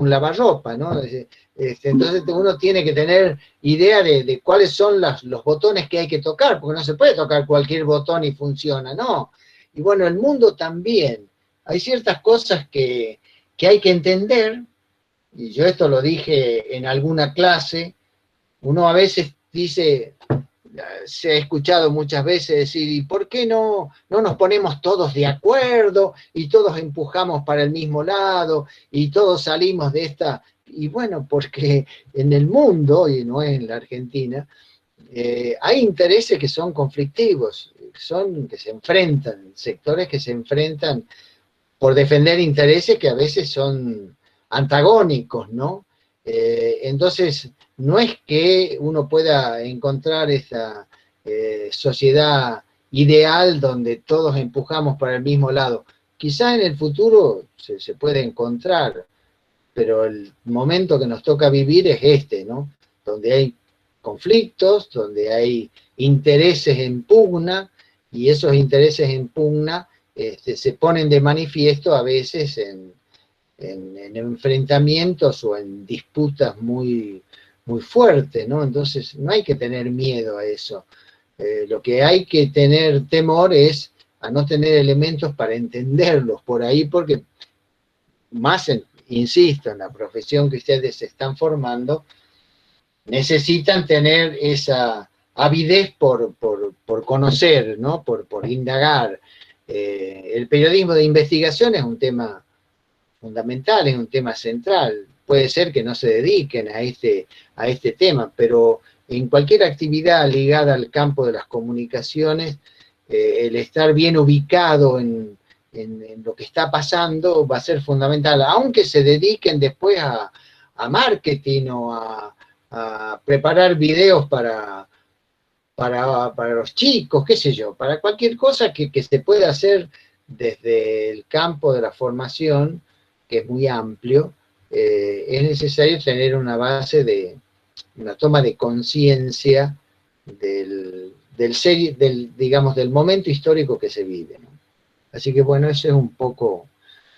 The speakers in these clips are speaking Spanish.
un lavarropa, ¿no? Entonces uno tiene que tener idea de cuáles son los botones que hay que tocar, porque no se puede tocar cualquier botón y funciona, ¿no? Y bueno, el mundo también. Hay ciertas cosas que hay que entender, y yo esto lo dije en alguna clase. Uno a veces dice, se ha escuchado muchas veces decir, ¿y por qué no nos ponemos todos de acuerdo y todos empujamos para el mismo lado y todos salimos de esta? Y bueno, porque en el mundo, y no es en la Argentina, hay intereses que son conflictivos, que se enfrentan, sectores que se enfrentan por defender intereses que a veces son antagónicos, ¿no? Entonces, no es que uno pueda encontrar esa sociedad ideal donde todos empujamos para el mismo lado. Quizá en el futuro se puede encontrar, pero el momento que nos toca vivir es este, ¿no? Donde hay conflictos, donde hay intereses en pugna, y esos intereses en pugna se ponen de manifiesto a veces en enfrentamientos o en disputas muy fuertes, ¿no? Entonces no hay que tener miedo a eso. Lo que hay que tener temor es a no tener elementos para entenderlos por ahí, porque más, insisto, en la profesión que ustedes se están formando, necesitan tener esa avidez por conocer, ¿no? por indagar. El periodismo de investigación es un tema fundamental, es un tema central. Puede ser que no se dediquen a este tema, pero en cualquier actividad ligada al campo de las comunicaciones, el estar bien ubicado en lo que está pasando va a ser fundamental, aunque se dediquen después a marketing o a preparar videos para los chicos, qué sé yo, para cualquier cosa que se pueda hacer desde el campo de la formación, que es muy amplio. Es necesario tener una base de una toma de conciencia digamos, del momento histórico que se vive, ¿no? Así que bueno, eso es un poco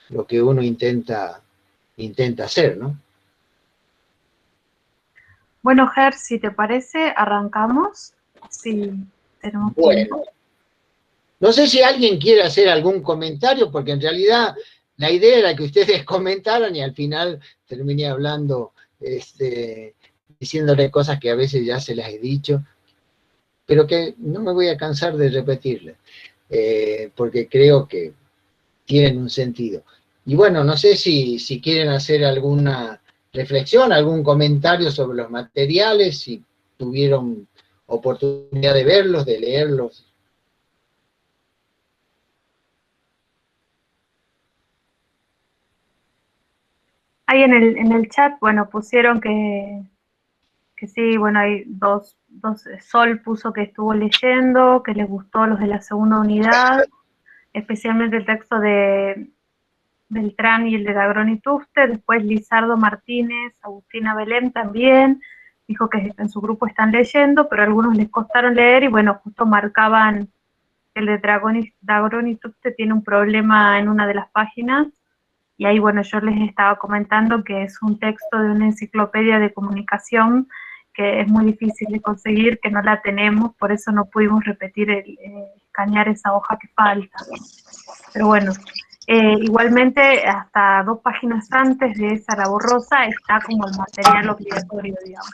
lo que uno intenta hacer, ¿no? Bueno, Ger, si te parece, arrancamos, si tenemos Bueno, tiempo. no sé si alguien quiere hacer algún comentario, porque en realidad la idea era que ustedes comentaran y al final terminé hablando, diciéndole cosas que a veces ya se las he dicho, pero que no me voy a cansar de repetirles, porque creo que tienen un sentido. Y bueno, no sé si quieren hacer alguna reflexión, algún comentario sobre los materiales, si tuvieron oportunidad de verlos, de leerlos. Ahí en el chat, bueno, pusieron que sí, bueno, hay Sol puso que estuvo leyendo, que les gustó los de la segunda unidad, especialmente el texto de Beltrán y el de Dagrón y Tufte. Después Lizardo Martínez, Agustina Belén también, dijo que en su grupo están leyendo, pero a algunos les costaron leer y bueno, justo marcaban que el de Dagrón y Tufte tiene un problema en una de las páginas. Y ahí, bueno, yo les estaba comentando que es un texto de una enciclopedia de comunicación que es muy difícil de conseguir, que no la tenemos, por eso no pudimos repetir escanear esa hoja que falta. Pero bueno, igualmente hasta 2 páginas antes de esa la borrosa está como el material obligatorio, digamos.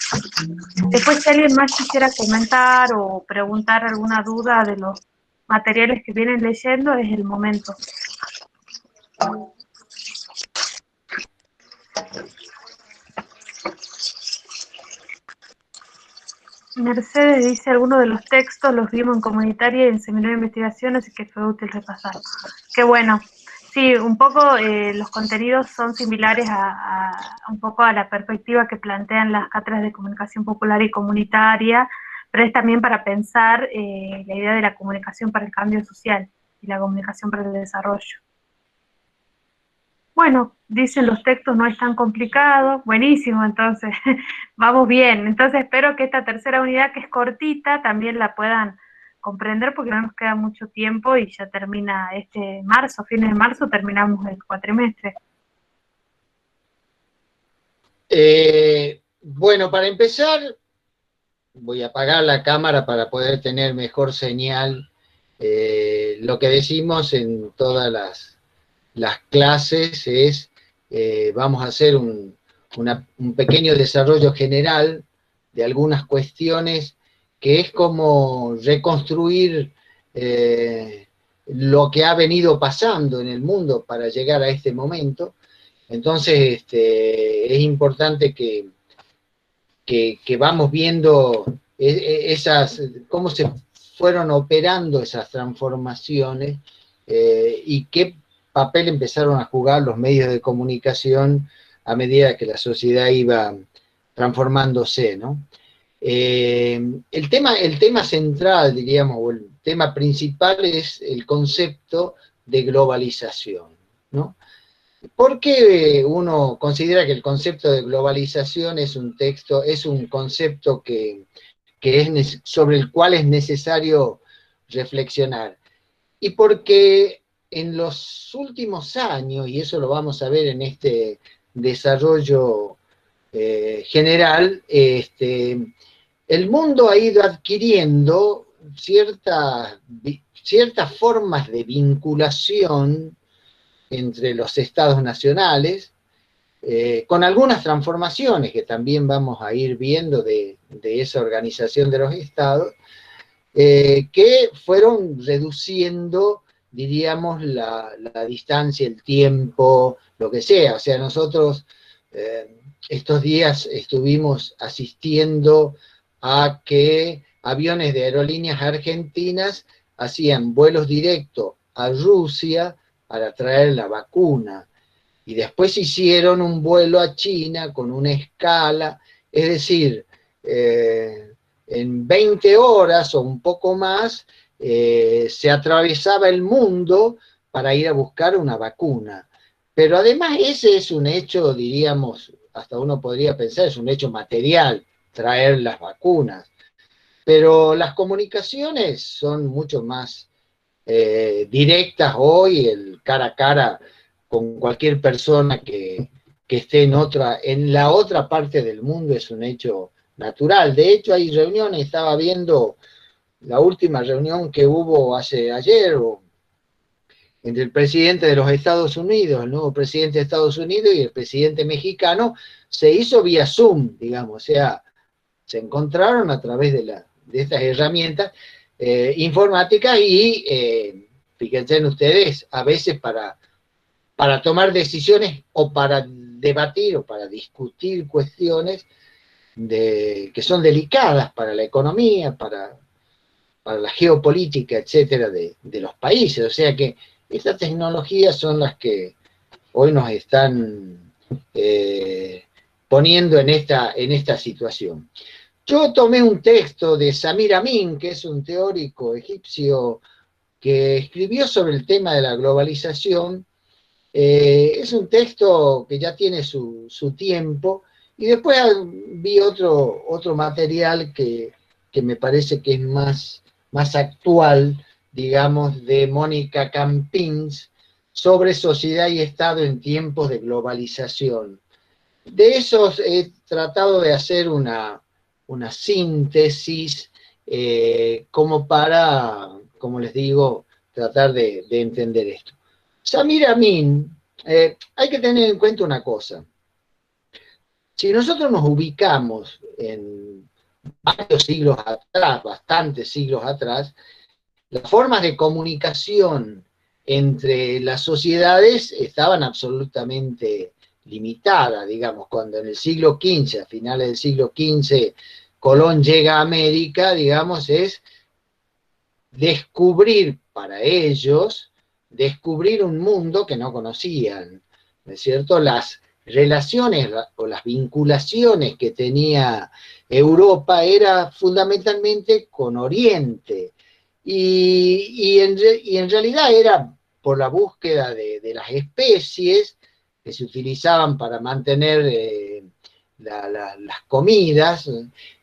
Después, si alguien más quisiera comentar o preguntar alguna duda de los materiales que vienen leyendo, es el momento. Mercedes dice, algunos de los textos los vimos en comunitaria y en seminario de investigación, así que fue útil repasar. Qué bueno. Sí, un poco los contenidos son similares un poco a la perspectiva que plantean las cátedras de comunicación popular y comunitaria, pero es también para pensar la idea de la comunicación para el cambio social y la comunicación para el desarrollo. Bueno, dicen los textos no es tan complicado, buenísimo, entonces vamos bien. Entonces espero que esta tercera unidad, que es cortita, también la puedan comprender porque no nos queda mucho tiempo y ya termina este marzo, fines de marzo terminamos el cuatrimestre. Bueno, para empezar, voy a apagar la cámara para poder tener mejor señal. Lo que decimos en todas las clases es, vamos a hacer un pequeño desarrollo general de algunas cuestiones que es como reconstruir lo que ha venido pasando en el mundo para llegar a este momento. Entonces, es importante que vamos viendo cómo se fueron operando esas transformaciones y qué papel empezaron a jugar los medios de comunicación a medida que la sociedad iba transformándose, ¿no? El tema central, diríamos, o el tema principal es el concepto de globalización, ¿no? ¿Por qué uno considera que el concepto de globalización es un concepto sobre el cual es necesario reflexionar? Y porque en los últimos años, y eso lo vamos a ver en este desarrollo general, el mundo ha ido adquiriendo ciertas formas de vinculación entre los estados nacionales, con algunas transformaciones que también vamos a ir viendo de esa organización de los estados, que fueron reduciendo, diríamos, la distancia, el tiempo, lo que sea. O sea, nosotros estos días estuvimos asistiendo a que aviones de aerolíneas argentinas hacían vuelos directos a Rusia para traer la vacuna. Y después hicieron un vuelo a China con una escala, es decir, en 20 horas o un poco más, se atravesaba el mundo para ir a buscar una vacuna. Pero además ese es un hecho, diríamos, hasta uno podría pensar, es un hecho material, traer las vacunas. Pero las comunicaciones son mucho más directas hoy, el cara a cara con cualquier persona que esté en la otra parte del mundo es un hecho natural. De hecho, hay reuniones, estaba viendo la última reunión que hubo ayer entre el presidente de los Estados Unidos, el nuevo presidente de Estados Unidos y el presidente mexicano, se hizo vía Zoom, digamos, o sea, se encontraron a través de estas herramientas informáticas y fíjense en ustedes, a veces para tomar decisiones o para debatir o para discutir cuestiones que son delicadas para la economía, para la geopolítica, etcétera, de los países. O sea que estas tecnologías son las que hoy nos están poniendo en esta situación. Yo tomé un texto de Samir Amin, que es un teórico egipcio que escribió sobre el tema de la globalización. Es un texto que ya tiene su tiempo, y después vi otro material que me parece que es más actual, digamos, de Mónica Campins, sobre sociedad y Estado en tiempos de globalización. De esos he tratado de hacer una síntesis como para, como les digo, tratar de entender esto. Samir Amin, hay que tener en cuenta una cosa. Si nosotros nos ubicamos en varios siglos atrás, bastantes siglos atrás, las formas de comunicación entre las sociedades estaban absolutamente limitadas, digamos, cuando en el siglo XV, a finales del siglo XV, Colón llega a América, digamos, es descubrir para ellos, descubrir un mundo que no conocían, ¿no es cierto? Las relaciones o las vinculaciones que tenía Europa era fundamentalmente con Oriente, y en realidad era por la búsqueda de las especies que se utilizaban para mantener las comidas,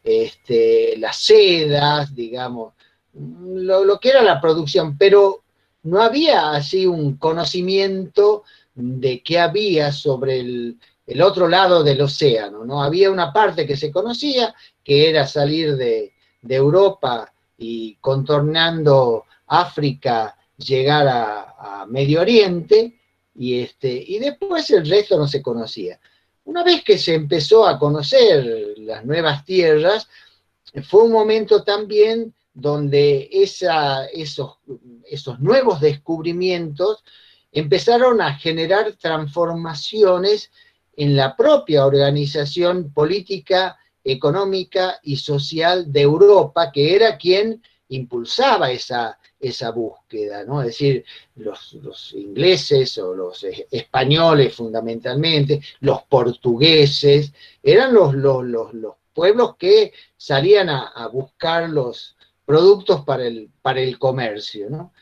las sedas, digamos, lo que era la producción, pero no había así un conocimiento de qué había sobre el otro lado del océano, ¿no? Había una parte que se conocía, que era salir de Europa y contornando África, llegar a Medio Oriente, y después el resto no se conocía. Una vez que se empezó a conocer las nuevas tierras, fue un momento también donde esos nuevos descubrimientos empezaron a generar transformaciones en la propia organización política, económica y social de Europa, que era quien impulsaba esa búsqueda, ¿no? Es decir, los ingleses o los españoles fundamentalmente, los portugueses, eran los pueblos que salían a buscar los productos para el comercio, ¿no?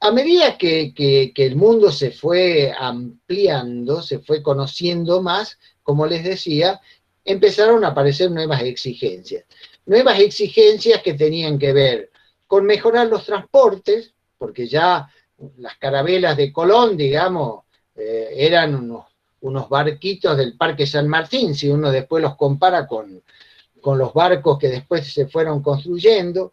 A medida que el mundo se fue ampliando, se fue conociendo más, como les decía, empezaron a aparecer nuevas exigencias. Nuevas exigencias que tenían que ver con mejorar los transportes, porque ya las carabelas de Colón, digamos, eran unos barquitos del Parque San Martín, si uno después los compara con los barcos que después se fueron construyendo.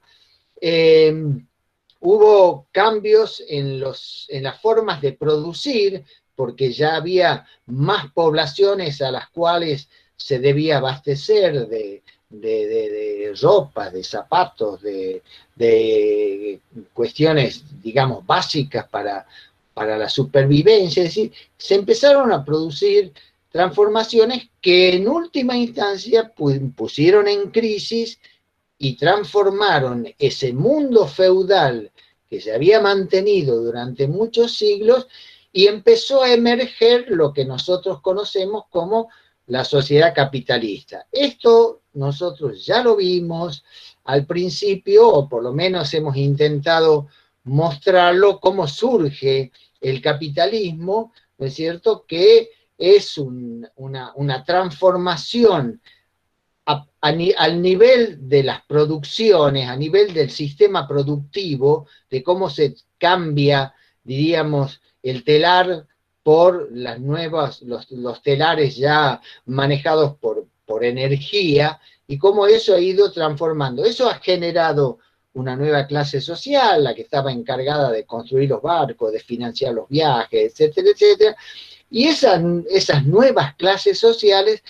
Hubo cambios en las formas de producir, porque ya había más poblaciones a las cuales se debía abastecer de ropa, de zapatos, de cuestiones, digamos, básicas para la supervivencia. Es decir, se empezaron a producir transformaciones que en última instancia pusieron en crisis y transformaron ese mundo feudal que se había mantenido durante muchos siglos y empezó a emerger lo que nosotros conocemos como la sociedad capitalista. Esto nosotros ya lo vimos al principio, o por lo menos hemos intentado mostrarlo, cómo surge el capitalismo, ¿no es cierto?, que es una transformación al nivel de las producciones, a nivel del sistema productivo, de cómo se cambia, diríamos, el telar por los telares ya manejados por energía, y cómo eso ha ido transformando. Eso ha generado una nueva clase social, la que estaba encargada de construir los barcos, de financiar los viajes, etcétera, etcétera. Y esas nuevas clases sociales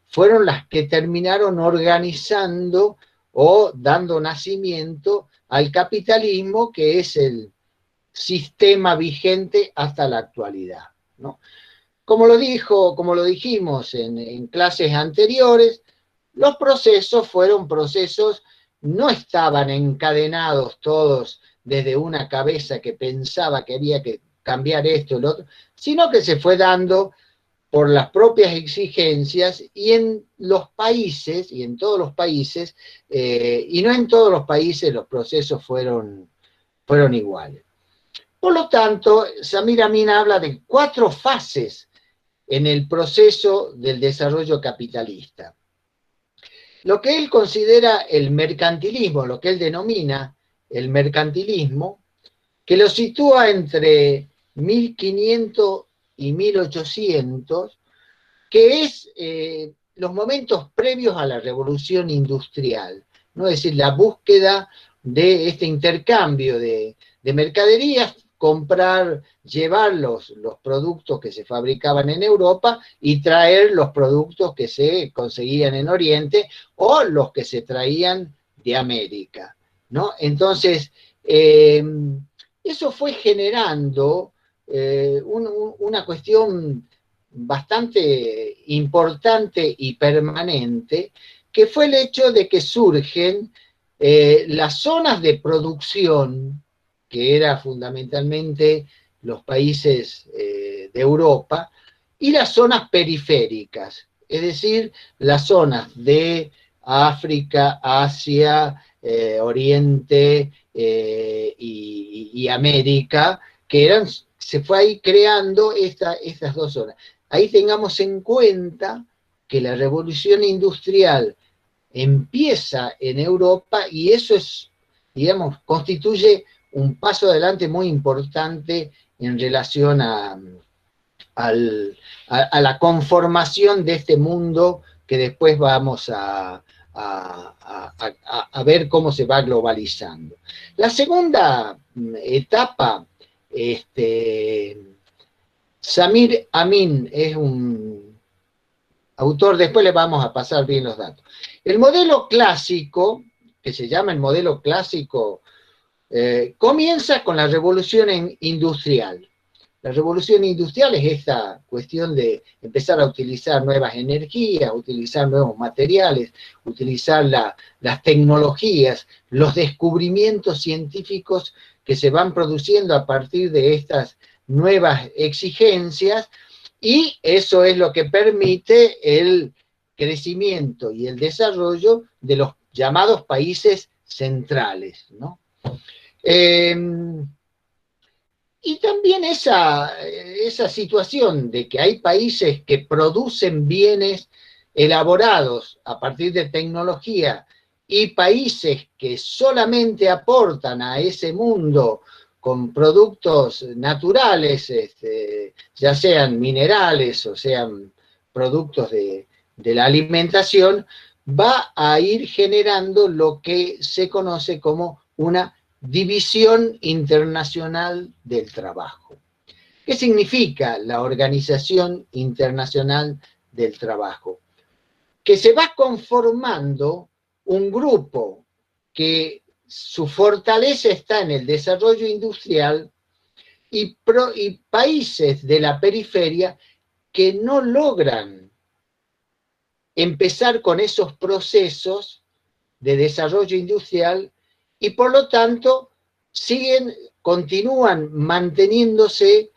fueron las que terminaron organizando o dando nacimiento al capitalismo, que es el sistema vigente hasta la actualidad, ¿no? Como lo dijimos en clases anteriores, los procesos fueron procesos, no estaban encadenados todos desde una cabeza que pensaba que había que cambiar esto y lo otro, sino que se fue dando por las propias exigencias, y en los países, y en todos los países, y no en todos los países los procesos fueron iguales. Por lo tanto, Samir Amin habla de 4 fases en el proceso del desarrollo capitalista. Lo que él considera el mercantilismo, lo que él denomina el mercantilismo, que lo sitúa entre 1500 y 1800, que es los momentos previos a la revolución industrial, ¿no? Es decir, la búsqueda de este intercambio de mercaderías, comprar, llevar los productos que se fabricaban en Europa y traer los productos que se conseguían en Oriente o los que se traían de América, ¿no? Entonces, eso fue generando una cuestión bastante importante y permanente, que fue el hecho de que surgen las zonas de producción, que era fundamentalmente los países de Europa, y las zonas periféricas, es decir, las zonas de África, Asia, Oriente y América, que se fue ahí creando estas 2 zonas. Ahí tengamos en cuenta que la revolución industrial empieza en Europa, y eso es, digamos, constituye un paso adelante muy importante en relación a a la conformación de este mundo que después vamos a ver cómo se va globalizando. La segunda etapa, Samir Amin es un autor, después le vamos a pasar bien los datos. El modelo clásico, que se llama el modelo clásico, comienza con la revolución industrial. La revolución industrial es esta cuestión de empezar a utilizar nuevas energías, utilizar nuevos materiales, utilizar las tecnologías, los descubrimientos científicos que se van produciendo a partir de estas nuevas exigencias, y eso es lo que permite el crecimiento y el desarrollo de los llamados países centrales, ¿no? Y también esa situación de que hay países que producen bienes elaborados a partir de tecnología y países que solamente aportan a ese mundo con productos naturales, ya sean minerales o sean productos de la alimentación, va a ir generando lo que se conoce como una División Internacional del Trabajo. ¿Qué significa la Organización Internacional del Trabajo? Que se va conformando un grupo que su fortaleza está en el desarrollo industrial y países de la periferia que no logran empezar con esos procesos de desarrollo industrial y por lo tanto continúan manteniéndose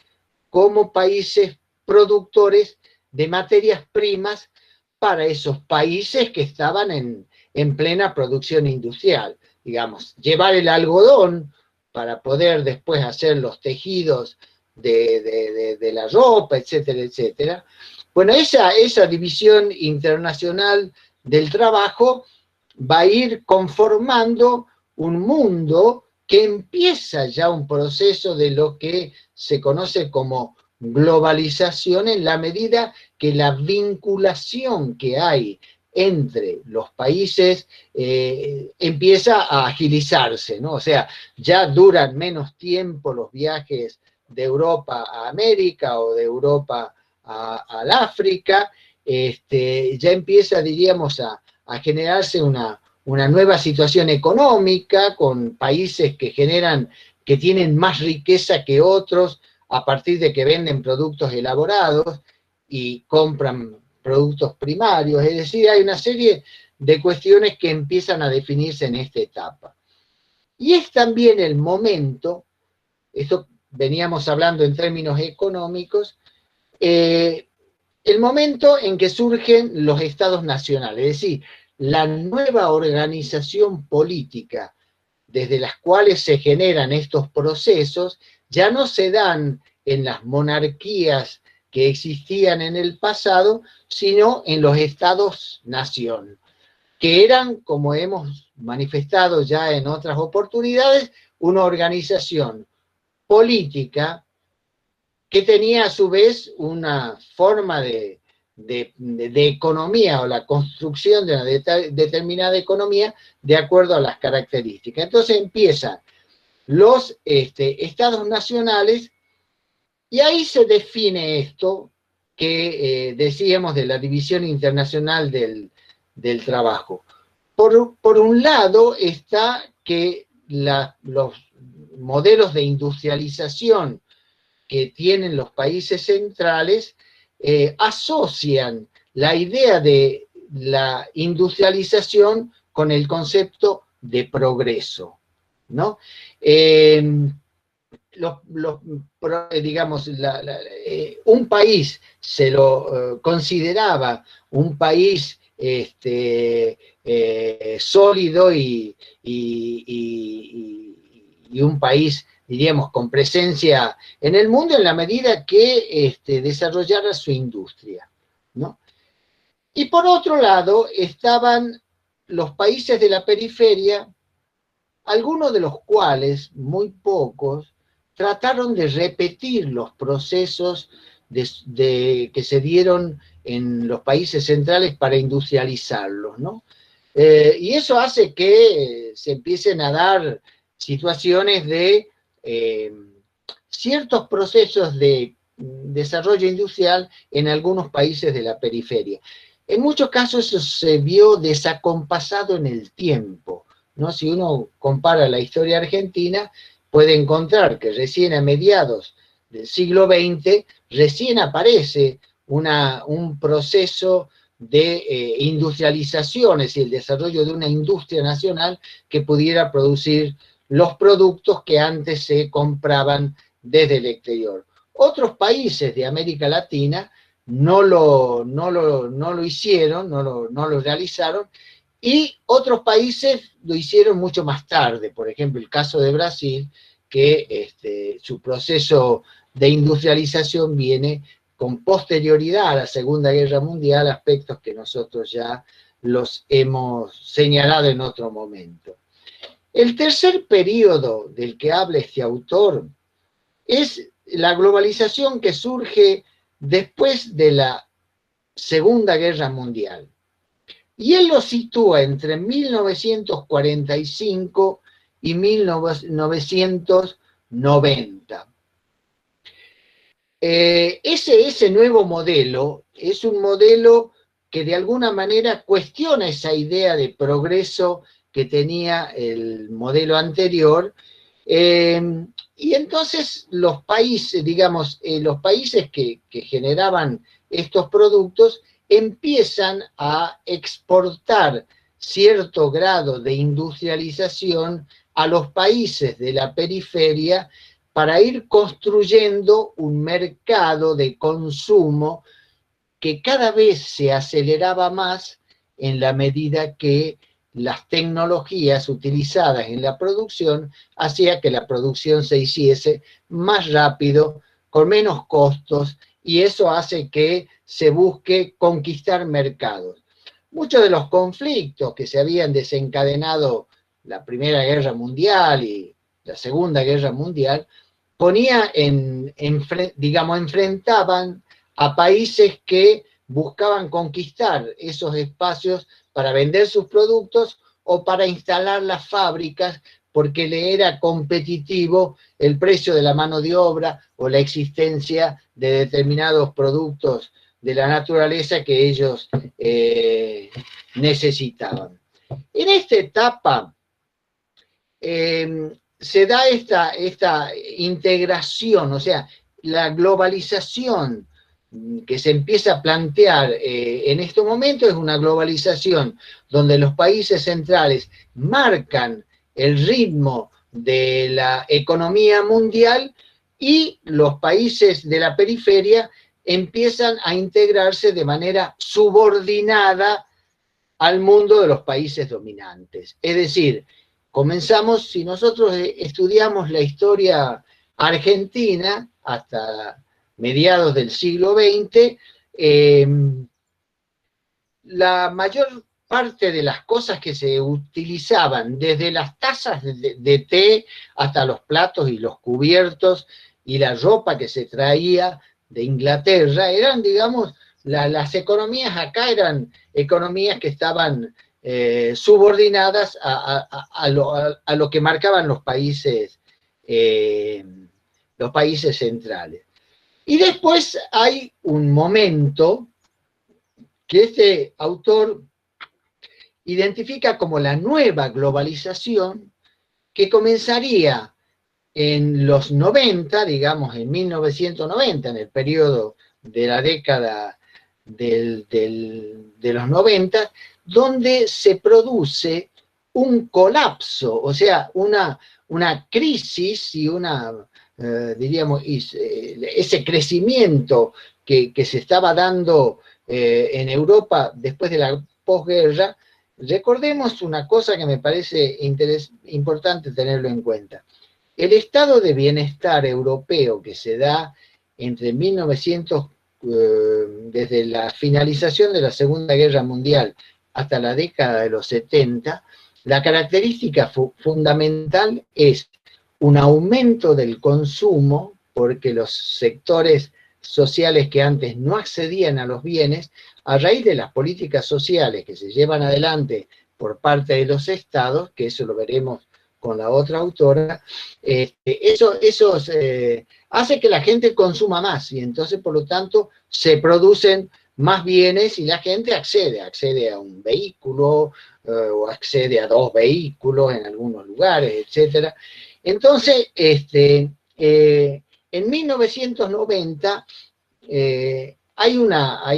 como países productores de materias primas para esos países que estaban en plena producción industrial. Digamos, llevar el algodón para poder después hacer los tejidos de la ropa, etcétera, etcétera. Bueno, esa división internacional del trabajo va a ir conformando un mundo que empieza ya un proceso de lo que se conoce como globalización, en la medida que la vinculación que hay entre los países empieza a agilizarse, ¿no? O sea, ya duran menos tiempo los viajes de Europa a América o de Europa al África, ya empieza, diríamos, a generarse una nueva situación económica con países que tienen más riqueza que otros a partir de que venden productos elaborados y compran productos primarios. Es decir, hay una serie de cuestiones que empiezan a definirse en esta etapa. Y es también el momento, esto veníamos hablando en términos económicos, el momento en que surgen los estados nacionales, es decir, la nueva organización política desde las cuales se generan estos procesos ya no se dan en las monarquías que existían en el pasado, sino en los estados-nación, que eran, como hemos manifestado ya en otras oportunidades, una organización política que tenía a su vez una forma de economía o la construcción de una determinada economía de acuerdo a las características. Entonces empiezan los estados nacionales y ahí se define esto que decíamos de la División Internacional del Trabajo. Por un lado está que los modelos de industrialización que tienen los países centrales asocian la idea de la industrialización con el concepto de progreso, ¿no? Digamos, un país se lo consideraba un país sólido y un país, diríamos, con presencia en el mundo en la medida que desarrollara su industria, ¿no? Y por otro lado estaban los países de la periferia, algunos de los cuales, muy pocos, trataron de repetir los procesos que se dieron en los países centrales para industrializarlos, ¿no? Y eso hace que se empiecen a dar situaciones de ciertos procesos de desarrollo industrial en algunos países de la periferia. En muchos casos eso se vio desacompasado en el tiempo, ¿no? Si uno compara la historia argentina, puede encontrar que recién a mediados del siglo XX, recién aparece un proceso de industrializaciones y el desarrollo de una industria nacional que pudiera producir los productos que antes se compraban desde el exterior. Otros países de América Latina no lo hicieron, no lo realizaron, y otros países lo hicieron mucho más tarde. Por ejemplo, el caso de Brasil, que su proceso de industrialización viene con posterioridad a la Segunda Guerra Mundial, aspectos que nosotros ya los hemos señalado en otro momento. El tercer periodo del que habla este autor es la globalización que surge después de la Segunda Guerra Mundial. Y él lo sitúa entre 1945 y 1990. Ese nuevo modelo es un modelo que de alguna manera cuestiona esa idea de progreso que tenía el modelo anterior, y entonces los países, digamos, los países que generaban estos productos empiezan a exportar cierto grado de industrialización a los países de la periferia para ir construyendo un mercado de consumo que cada vez se aceleraba más en la medida que las tecnologías utilizadas en la producción hacía que la producción se hiciese más rápido, con menos costos, y eso hace que se busque conquistar mercados. Muchos de los conflictos que se habían desencadenado la Primera Guerra Mundial y la Segunda Guerra Mundial enfrentaban a países que buscaban conquistar esos espacios para vender sus productos o para instalar las fábricas porque le era competitivo el precio de la mano de obra o la existencia de determinados productos de la naturaleza que ellos necesitaban. En esta etapa se da esta integración, o sea, la globalización que se empieza a plantear en este momento es una globalización donde los países centrales marcan el ritmo de la economía mundial y los países de la periferia empiezan a integrarse de manera subordinada al mundo de los países dominantes. Es decir, comenzamos, si nosotros estudiamos la historia argentina hasta mediados del siglo XX, la mayor parte de las cosas que se utilizaban, desde las tazas de té hasta los platos y los cubiertos y la ropa que se traía de Inglaterra, eran, digamos, las economías acá eran economías que estaban subordinadas a lo que marcaban los países centrales. Y después hay un momento que este autor identifica como la nueva globalización que comenzaría en los 90, digamos en 1990, en el periodo de la década de los 90, donde se produce un colapso, o sea, una crisis y diríamos, ese crecimiento que se estaba dando en Europa después de la posguerra. Recordemos una cosa que me parece importante tenerlo en cuenta. El estado de bienestar europeo que se da entre 1900, desde la finalización de la Segunda Guerra Mundial hasta la década de los 70, la característica fundamental es un aumento del consumo, porque los sectores sociales que antes no accedían a los bienes, a raíz de las políticas sociales que se llevan adelante por parte de los estados, que eso lo veremos con la otra autora, eso hace que la gente consuma más, y entonces, por lo tanto, se producen más bienes y la gente accede a un vehículo, o accede a 2 vehículos en algunos lugares, etc. Entonces, en 1990 hay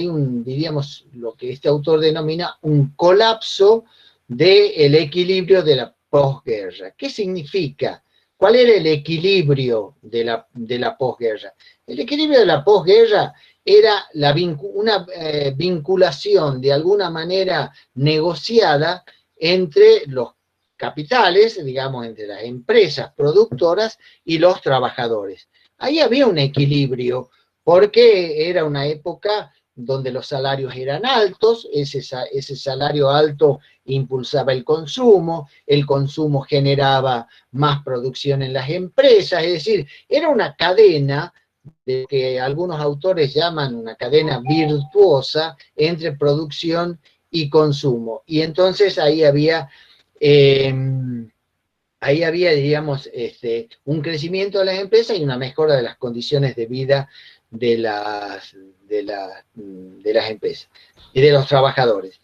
un, diríamos, lo que este autor denomina un colapso del equilibrio de la posguerra. ¿Qué significa? ¿Cuál era el equilibrio de la posguerra? El equilibrio de la posguerra era una vinculación de alguna manera negociada entre los capitales, digamos, entre las empresas productoras y los trabajadores. Ahí había un equilibrio, porque era una época donde los salarios eran altos, ese salario alto impulsaba el consumo generaba más producción en las empresas, es decir, era una cadena de que algunos autores llaman una cadena virtuosa entre producción y consumo. Y entonces ahí había, digamos, un crecimiento de las empresas y una mejora de las condiciones de vida de las empresas y de los trabajadores.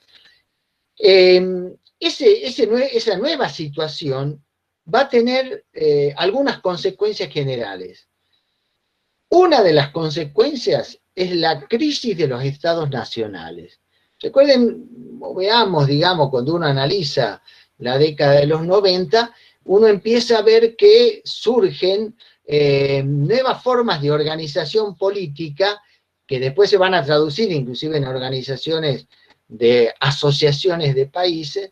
Esa nueva situación va a tener algunas consecuencias generales. Una de las consecuencias es la crisis de los estados nacionales. Recuerden, o veamos, digamos, cuando uno analiza la década de los 90, uno empieza a ver que surgen nuevas formas de organización política que después se van a traducir inclusive en organizaciones de asociaciones de países,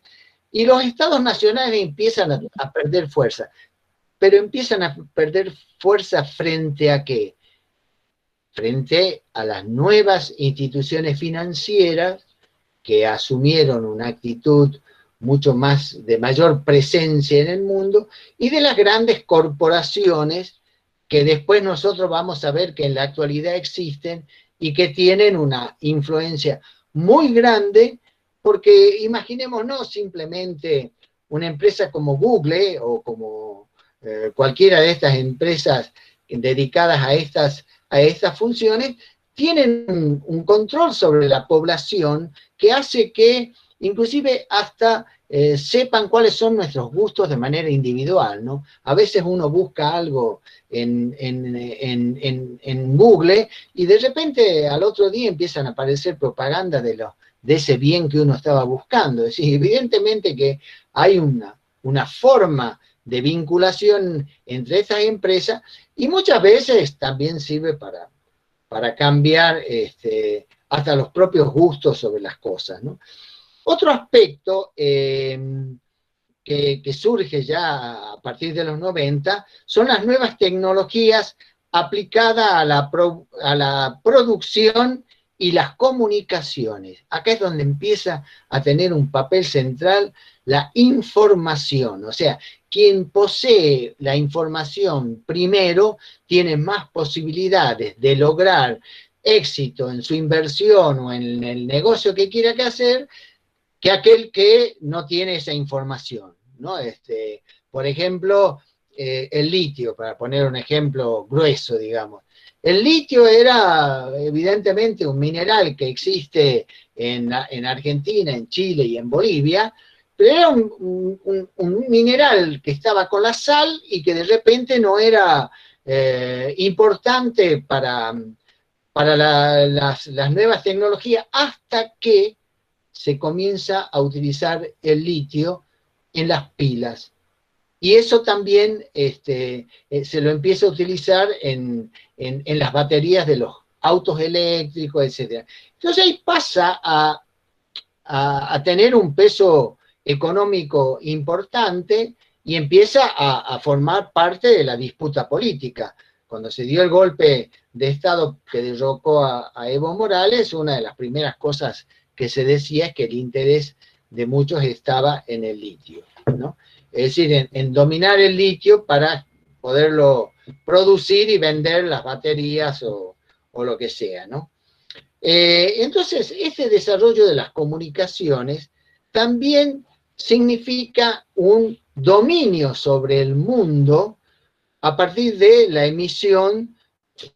y los estados nacionales empiezan a perder fuerza. Pero empiezan a perder fuerza ¿frente a qué? Frente a las nuevas instituciones financieras que asumieron una actitud mucho más de mayor presencia en el mundo, y de las grandes corporaciones que después nosotros vamos a ver que en la actualidad existen y que tienen una influencia muy grande, porque imaginémonos simplemente una empresa como Google o como cualquiera de estas empresas dedicadas a estas funciones, tienen un control sobre la población que hace que inclusive hasta sepan cuáles son nuestros gustos de manera individual, ¿no? A veces uno busca algo en Google y de repente al otro día empiezan a aparecer propaganda de ese bien que uno estaba buscando. Es decir, evidentemente que hay una forma de vinculación entre estas empresas, y muchas veces también sirve para cambiar hasta los propios gustos sobre las cosas, ¿no? Otro aspecto que surge ya a partir de los 90 son las nuevas tecnologías aplicadas a la producción y las comunicaciones. Acá es donde empieza a tener un papel central la información, o sea, quien posee la información primero tiene más posibilidades de lograr éxito en su inversión o en el negocio que quiera hacer, que aquel que no tiene esa información, ¿no? Por ejemplo, el litio, para poner un ejemplo grueso, digamos. El litio era evidentemente un mineral que existe en Argentina, en Chile y en Bolivia, pero era un mineral que estaba con la sal y que de repente no era importante para las nuevas tecnologías, hasta que se comienza a utilizar el litio en las pilas. Y eso también se lo empieza a utilizar en las baterías de los autos eléctricos, etc. Entonces ahí pasa a tener un peso económico importante y empieza a formar parte de la disputa política. Cuando se dio el golpe de Estado que derrocó a Evo Morales, una de las primeras cosas que se decía es que el interés de muchos estaba en el litio, ¿no? Es decir, en dominar el litio para poderlo producir y vender las baterías o o lo que sea, ¿no? Entonces, este desarrollo de las comunicaciones también significa un dominio sobre el mundo a partir de la emisión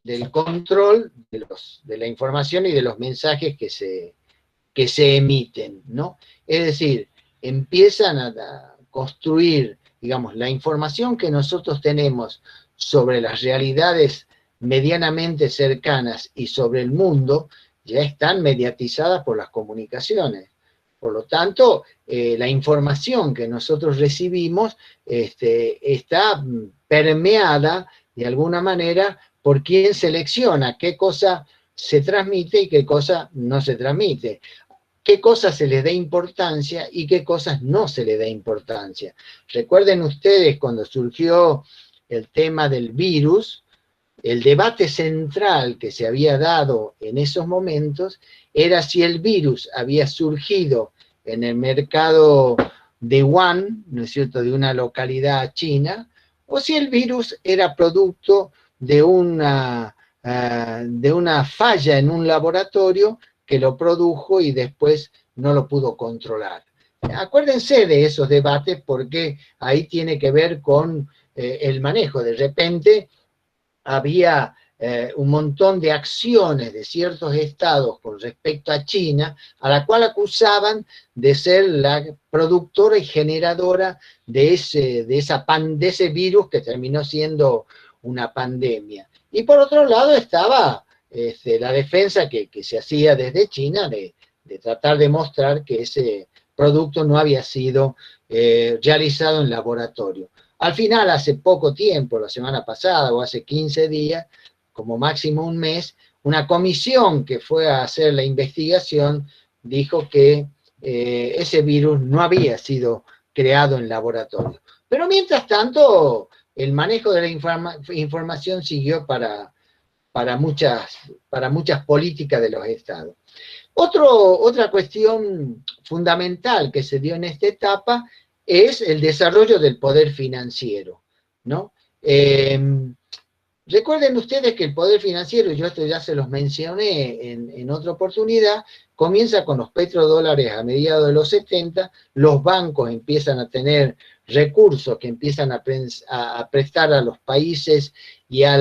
del control de la información y de los mensajes que se emiten, ¿no? Es decir, empiezan a construir, digamos, la información que nosotros tenemos sobre las realidades medianamente cercanas y sobre el mundo, ya están mediatizadas por las comunicaciones. Por lo tanto, la información que nosotros recibimos está permeada de alguna manera por quien selecciona qué cosa se transmite y qué cosa no se transmite, qué cosas se les da importancia y qué cosas no se le da importancia. Recuerden ustedes cuando surgió el tema del virus, el debate central que se había dado en esos momentos era si el virus había surgido en el mercado de Wuhan, ¿no es cierto?, de una localidad china, o si el virus era producto de una falla en un laboratorio que lo produjo y después no lo pudo controlar. Acuérdense de esos debates porque ahí tiene que ver con el manejo. De repente había un montón de acciones de ciertos estados con respecto a China, a la cual acusaban de ser la productora y generadora de ese virus que terminó siendo una pandemia. Y por otro lado estaba la defensa que se hacía desde China de tratar de mostrar que ese producto no había sido realizado en laboratorio. Al final, hace poco tiempo, la semana pasada o hace 15 días, como máximo un mes, una comisión que fue a hacer la investigación dijo que ese virus no había sido creado en laboratorio. Pero mientras tanto, el manejo de la información siguió para muchas políticas de los estados. Otra cuestión fundamental que se dio en esta etapa es el desarrollo del poder financiero, ¿no? Recuerden ustedes que el poder financiero, yo esto ya se los mencioné en otra oportunidad, comienza con los petrodólares a mediados de los 70, los bancos empiezan a tener recursos que empiezan a prestar a los países y a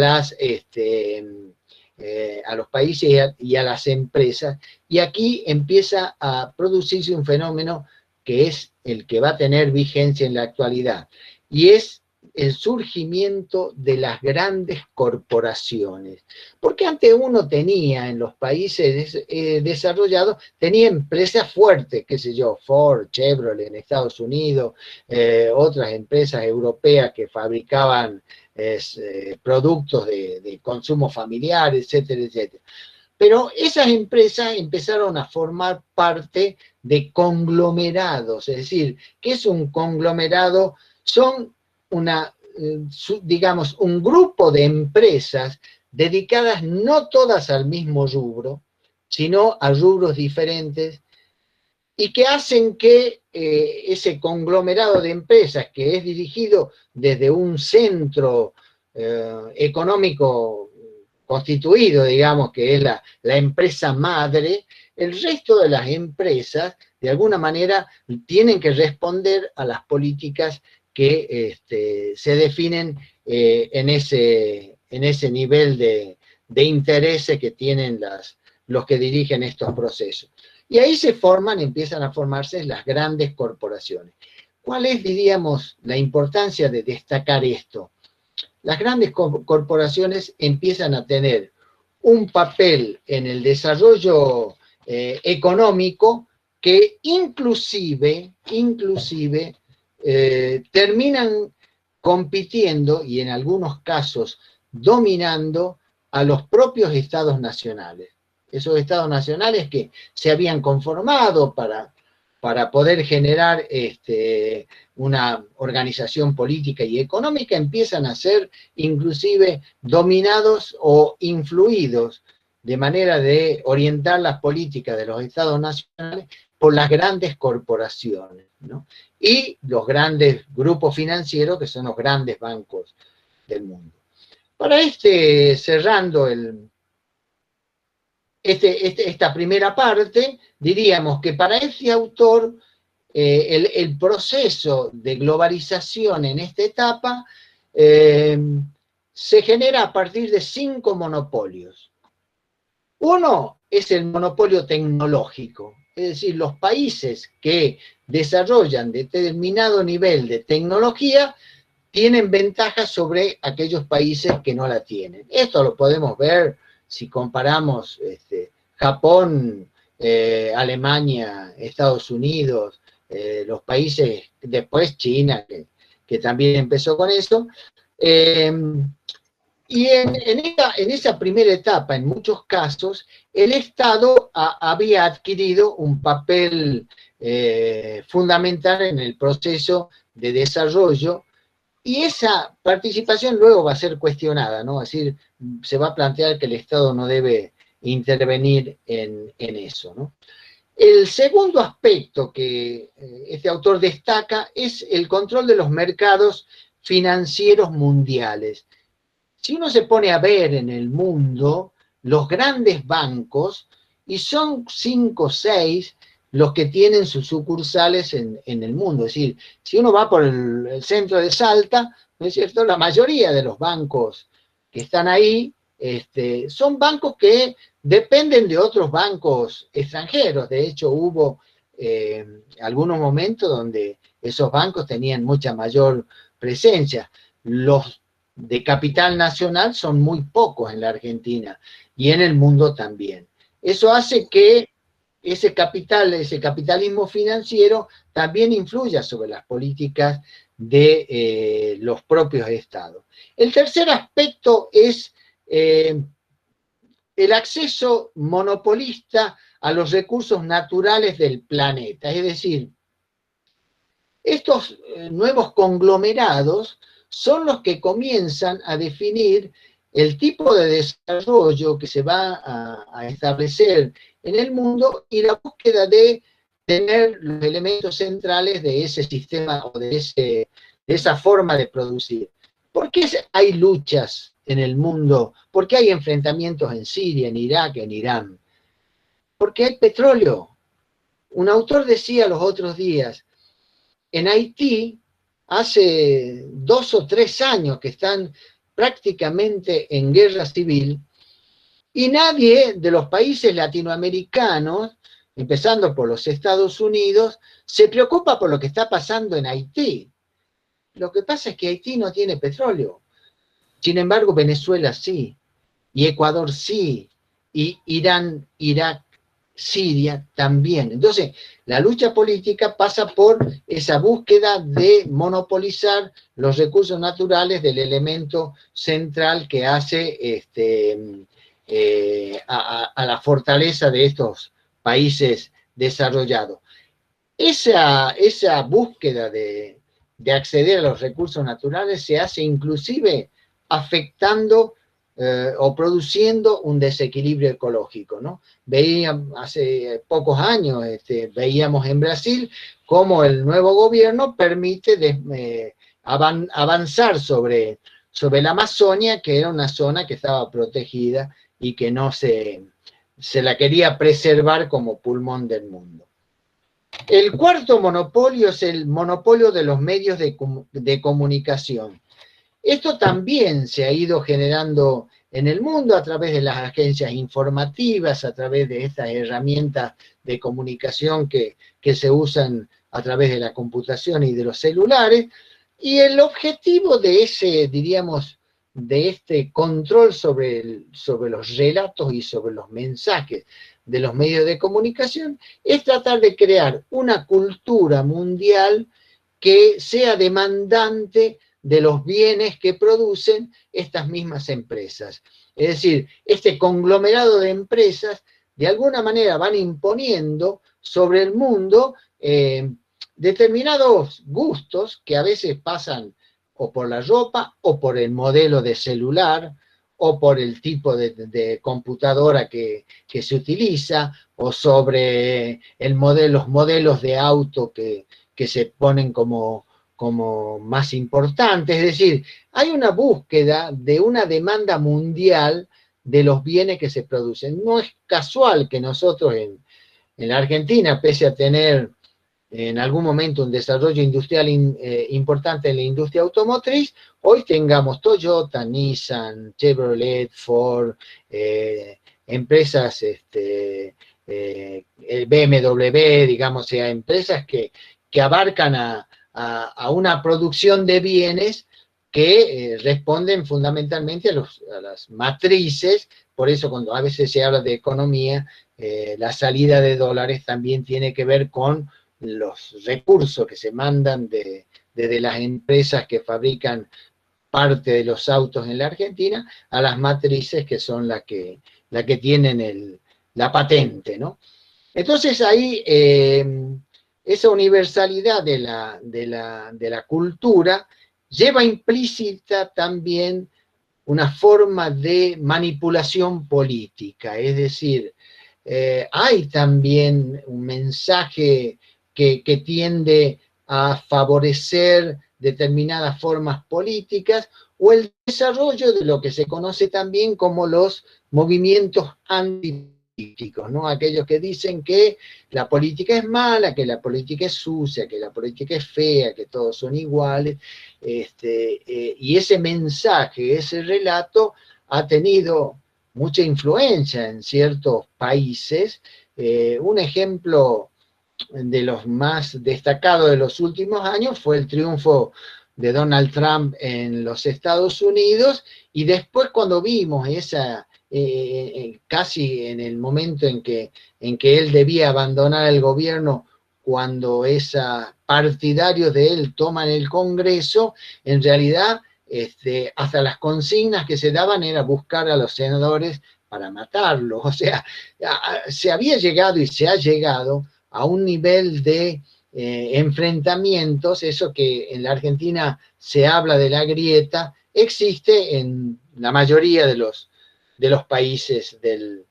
los países y a las empresas, y aquí empieza a producirse un fenómeno que es el que va a tener vigencia en la actualidad, y es el surgimiento de las grandes corporaciones. Porque antes uno tenía en los países desarrollados, tenía empresas fuertes, qué sé yo, Ford, Chevrolet en Estados Unidos, otras empresas europeas que fabricaban productos de consumo familiar, etcétera, etcétera. Pero esas empresas empezaron a formar parte de conglomerados, es decir, ¿qué es un conglomerado? Son digamos, un grupo de empresas dedicadas no todas al mismo rubro, sino a rubros diferentes, y que hacen que ese conglomerado de empresas, que es dirigido desde un centro económico constituido, digamos, que es la empresa madre, el resto de las empresas, de alguna manera, tienen que responder a las políticas que se definen en ese nivel de intereses que tienen los que dirigen estos procesos. Y ahí empiezan a formarse las grandes corporaciones. ¿Cuál es, diríamos, la importancia de destacar esto? Las grandes corporaciones empiezan a tener un papel en el desarrollo económico que inclusive terminan compitiendo y en algunos casos dominando a los propios estados nacionales. Esos estados nacionales que se habían conformado para poder generar una organización política y económica, empiezan a ser inclusive dominados o influidos de manera de orientar las políticas de los estados nacionales por las grandes corporaciones, ¿no? Y los grandes grupos financieros, que son los grandes bancos del mundo. Para cerrando esta primera parte, diríamos que para este autor el proceso de globalización en esta etapa se genera a partir de 5 monopolios. Uno es el monopolio tecnológico, es decir, los países que desarrollan determinado nivel de tecnología tienen ventajas sobre aquellos países que no la tienen. Esto lo podemos ver si comparamos Japón, Alemania, Estados Unidos, los países, después China, que también empezó con eso. Y en esa primera etapa, en muchos casos, el Estado había adquirido un papel fundamental en el proceso de desarrollo, y esa participación luego va a ser cuestionada, ¿no? Es decir, se va a plantear que el Estado no debe intervenir en eso, ¿no? El segundo aspecto que este autor destaca es el control de los mercados financieros mundiales. Si uno se pone a ver en el mundo los grandes bancos, y son 5 o 6 los que tienen sus sucursales en el mundo. Es decir, si uno va por el centro de Salta, ¿no es cierto?, la mayoría de los bancos que están ahí son bancos que dependen de otros bancos extranjeros. De hecho, hubo algunos momentos donde esos bancos tenían mucha mayor presencia. Los de capital nacional son muy pocos en la Argentina y en el mundo también. Eso hace que ese capitalismo financiero también influya sobre las políticas de los propios estados. El tercer aspecto es el acceso monopolista a los recursos naturales del planeta. Es decir, estos nuevos conglomerados son los que comienzan a definir el tipo de desarrollo que se va a establecer en el mundo y la búsqueda de tener los elementos centrales de ese sistema o de esa forma de producir. ¿Por qué hay luchas en el mundo? ¿Por qué hay enfrentamientos en Siria, en Irak, en Irán? Porque hay petróleo. Un autor decía los otros días, en Haití, hace 2 o 3 años que están prácticamente en guerra civil, y nadie de los países latinoamericanos, empezando por los Estados Unidos, se preocupa por lo que está pasando en Haití. Lo que pasa es que Haití no tiene petróleo. Sin embargo, Venezuela sí, y Ecuador sí, y Irán, Irak, Siria también. Entonces, la lucha política pasa por esa búsqueda de monopolizar los recursos naturales del elemento central que hace a la fortaleza de estos países desarrollados. Esa búsqueda de acceder a los recursos naturales se hace inclusive afectando o produciendo un desequilibrio ecológico, ¿no? Hace pocos años, veíamos en Brasil cómo el nuevo gobierno permite avanzar sobre la Amazonia, que era una zona que estaba protegida y que no se la quería preservar como pulmón del mundo. El cuarto monopolio es el monopolio de los medios de comunicación. Esto también se ha ido generando en el mundo a través de las agencias informativas, a través de estas herramientas de comunicación que se usan a través de la computación y de los celulares, y el objetivo de este control sobre los relatos y sobre los mensajes de los medios de comunicación es tratar de crear una cultura mundial que sea demandante de los bienes que producen estas mismas empresas. Es decir, este conglomerado de empresas de alguna manera van imponiendo sobre el mundo determinados gustos que a veces pasan o por la ropa, o por el modelo de celular, o por el tipo de computadora que se utiliza, o sobre los modelos de auto que se ponen como más importantes. Es decir, hay una búsqueda de una demanda mundial de los bienes que se producen. No es casual que nosotros en la Argentina, pese a tener en algún momento un desarrollo industrial importante en la industria automotriz, hoy tengamos Toyota, Nissan, Chevrolet, Ford, empresas, el BMW, digamos, sea, empresas que abarcan a una producción de bienes que responden fundamentalmente a las matrices. Por eso cuando a veces se habla de economía, la salida de dólares también tiene que ver con los recursos que se mandan desde las empresas que fabrican parte de los autos en la Argentina a las matrices que son las que tienen la patente, ¿no? Entonces ahí esa universalidad de la cultura lleva implícita también una forma de manipulación política, es decir, hay también un mensaje que tiende a favorecer determinadas formas políticas o el desarrollo de lo que se conoce también como los movimientos antipolíticos, ¿no? Aquellos que dicen que la política es mala, que la política es sucia, que la política es fea, que todos son iguales, y ese mensaje, ese relato ha tenido mucha influencia en ciertos países. Un ejemplo de los más destacados de los últimos años fue el triunfo de Donald Trump en los Estados Unidos, y después cuando vimos esa, casi en el momento en que él debía abandonar el gobierno, cuando esos partidarios de él toman el Congreso, en realidad hasta las consignas que se daban era buscar a los senadores para matarlos. O sea, se había llegado y se ha llegado a un nivel de enfrentamientos, eso que en la Argentina se habla de la grieta, existe en la mayoría de los países del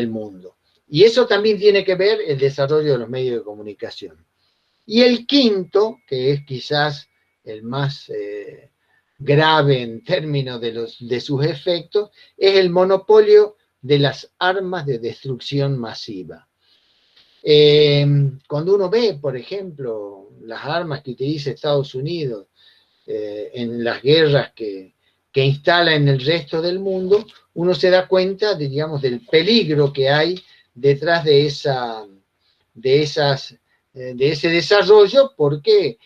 mundo. Y eso también tiene que ver el desarrollo de los medios de comunicación. Y el quinto, que es quizás el más grave en términos de sus efectos, es el monopolio de las armas de destrucción masiva. Cuando uno ve, por ejemplo, las armas que utiliza Estados Unidos en las guerras que instala en el resto del mundo, uno se da cuenta, digamos, del peligro que hay detrás de ese desarrollo, porque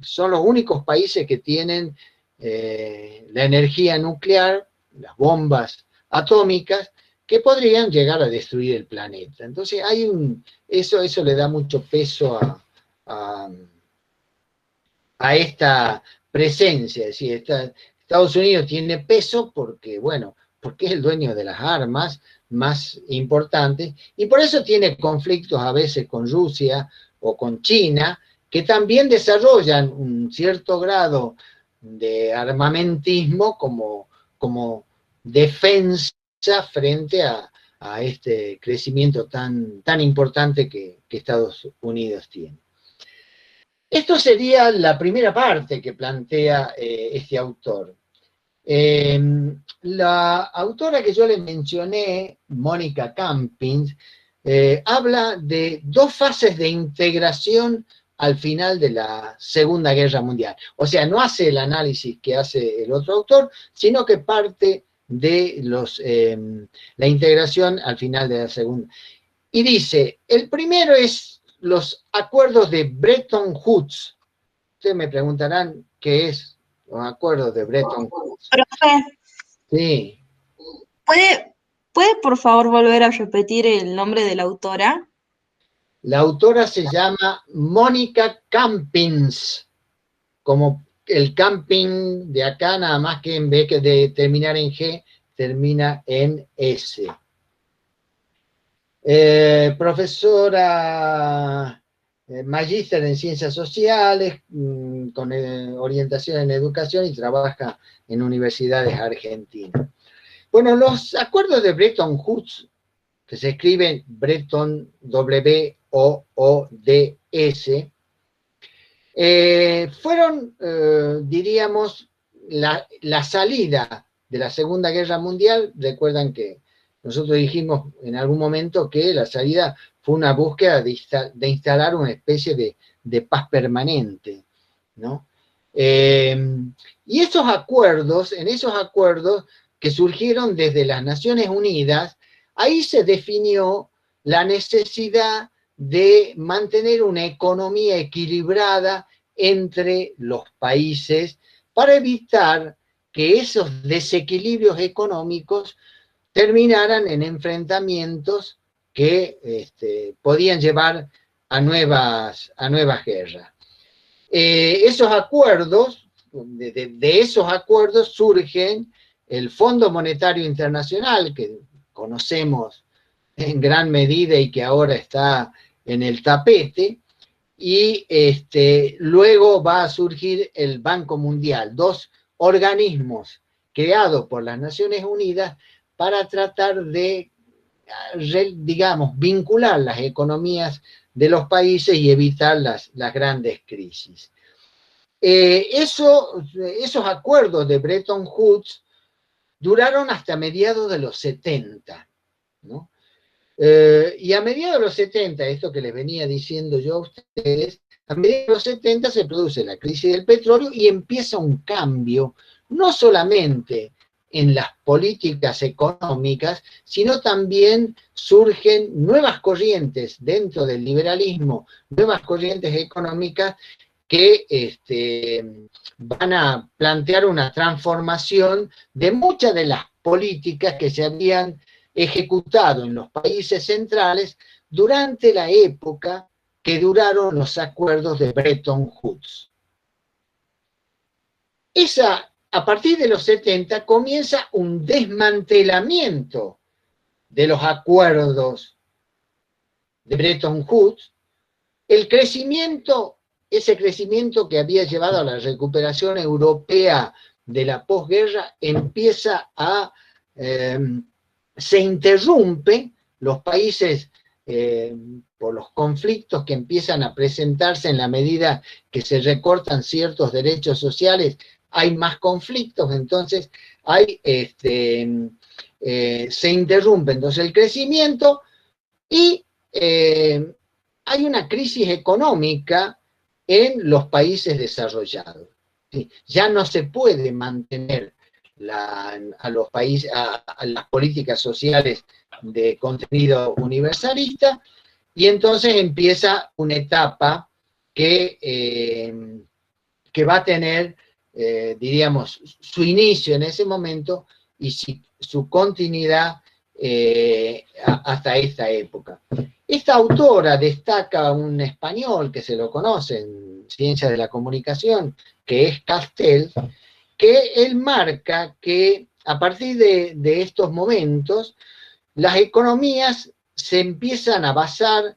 son los únicos países que tienen la energía nuclear, las bombas atómicas, que podrían llegar a destruir el planeta. Entonces eso le da mucho peso a esta presencia. Es decir, Estados Unidos tiene peso porque, bueno, porque es el dueño de las armas más importantes, y por eso tiene conflictos a veces con Rusia o con China, que también desarrollan un cierto grado de armamentismo como defensa frente a este crecimiento tan importante que Estados Unidos tiene. Esto sería la primera parte que plantea este autor. La autora que yo le mencioné, Mónica Campins, habla de dos fases de integración al final de la Segunda Guerra Mundial. O sea, no hace el análisis que hace el otro autor, sino que parte de la integración al final de la Segunda. Y dice, el primero es los acuerdos de Bretton Woods. Ustedes me preguntarán qué es los acuerdos de Bretton Woods. Profe, Sí. ¿Puede por favor volver a repetir el nombre de la autora? La autora se llama Mónica Campins, como el camping de acá, nada más que en vez de terminar en G, termina en S. Profesora magíster en Ciencias Sociales, con orientación en Educación, y trabaja en universidades argentinas. Bueno, los acuerdos de Bretton Woods, que se escriben Bretton, W-O-O-D-S, fueron, diríamos, la salida de la Segunda Guerra Mundial. Recuerdan que nosotros dijimos en algún momento que la salida fue una búsqueda de instalar una especie de paz permanente, ¿no? Y esos acuerdos, en esos acuerdos que surgieron desde las Naciones Unidas, ahí se definió la necesidad de mantener una economía equilibrada entre los países para evitar que esos desequilibrios económicos terminaran en enfrentamientos que podían llevar a nuevas guerras. Esos acuerdos, de esos acuerdos surgen el Fondo Monetario Internacional, que conocemos en gran medida y que ahora está en el tapete, y luego va a surgir el Banco Mundial, dos organismos creados por las Naciones Unidas para tratar de, digamos, vincular las economías de los países y evitar las grandes crisis. Esos acuerdos de Bretton Woods duraron hasta mediados de los 70, ¿no? Y a mediados de los 70, esto que les venía diciendo yo a ustedes, a mediados de los 70 se produce la crisis del petróleo y empieza un cambio, no solamente en las políticas económicas, sino también surgen nuevas corrientes dentro del liberalismo, nuevas corrientes económicas que van a plantear una transformación de muchas de las políticas que se habían ejecutado en los países centrales durante la época que duraron los acuerdos de Bretton Woods. A partir de los 70 comienza un desmantelamiento de los acuerdos de Bretton Woods. El crecimiento, ese crecimiento que había llevado a la recuperación europea de la posguerra, empieza a se interrumpe, los países por los conflictos que empiezan a presentarse en la medida que se recortan ciertos derechos sociales, hay más conflictos, entonces se interrumpe entonces el crecimiento y hay una crisis económica en los países desarrollados. ¿Sí? Ya no se puede mantener a los países, a las políticas sociales de contenido universalista, y entonces empieza una etapa que va a tener, diríamos, su inicio en ese momento y su continuidad hasta esta época. Esta autora destaca un español que se lo conoce en Ciencias de la Comunicación, que es Castel, que él marca que a partir de estos momentos las economías se empiezan a basar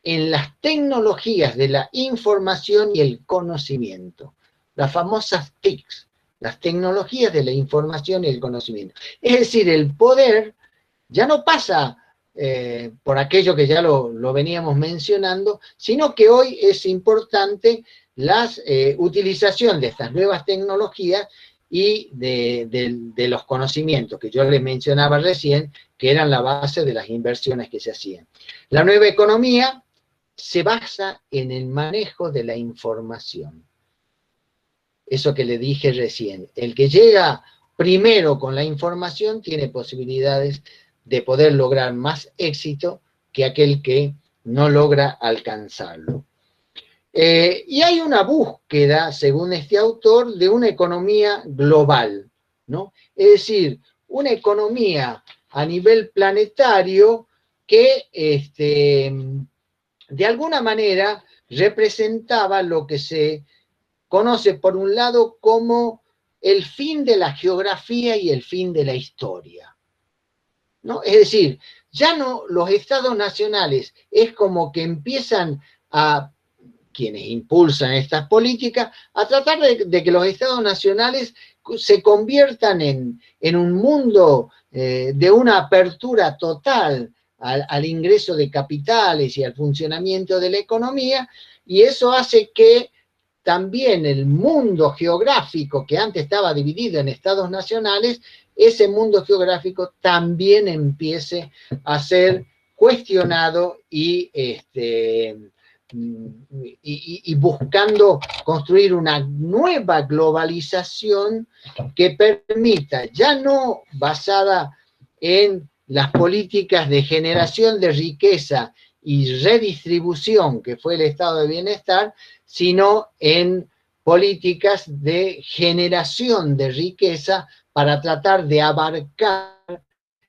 en las tecnologías de la información y el conocimiento, las famosas TICs, las tecnologías de la información y el conocimiento. Es decir, el poder ya no pasa por aquello que ya lo veníamos mencionando, sino que hoy es importante la utilización de estas nuevas tecnologías y de los conocimientos que yo les mencionaba recién, que eran la base de las inversiones que se hacían. La nueva economía se basa en el manejo de la información. Eso que le dije recién, el que llega primero con la información tiene posibilidades de poder lograr más éxito que aquel que no logra alcanzarlo. Y hay una búsqueda, según este autor, de una economía global, ¿no? Es decir, una economía a nivel planetario que de alguna manera representaba lo que se conoce por un lado como el fin de la geografía y el fin de la historia, ¿no? Es decir, ya no los estados nacionales es como que empiezan a quienes impulsan estas políticas, a tratar de que los estados nacionales se conviertan en un mundo de una apertura total al ingreso de capitales y al funcionamiento de la economía, y eso hace que también el mundo geográfico que antes estaba dividido en estados nacionales ese mundo geográfico también empiece a ser cuestionado y buscando construir una nueva globalización que permita, ya no basada en las políticas de generación de riqueza y redistribución, que fue el estado de bienestar, sino en políticas de generación de riqueza para tratar de abarcar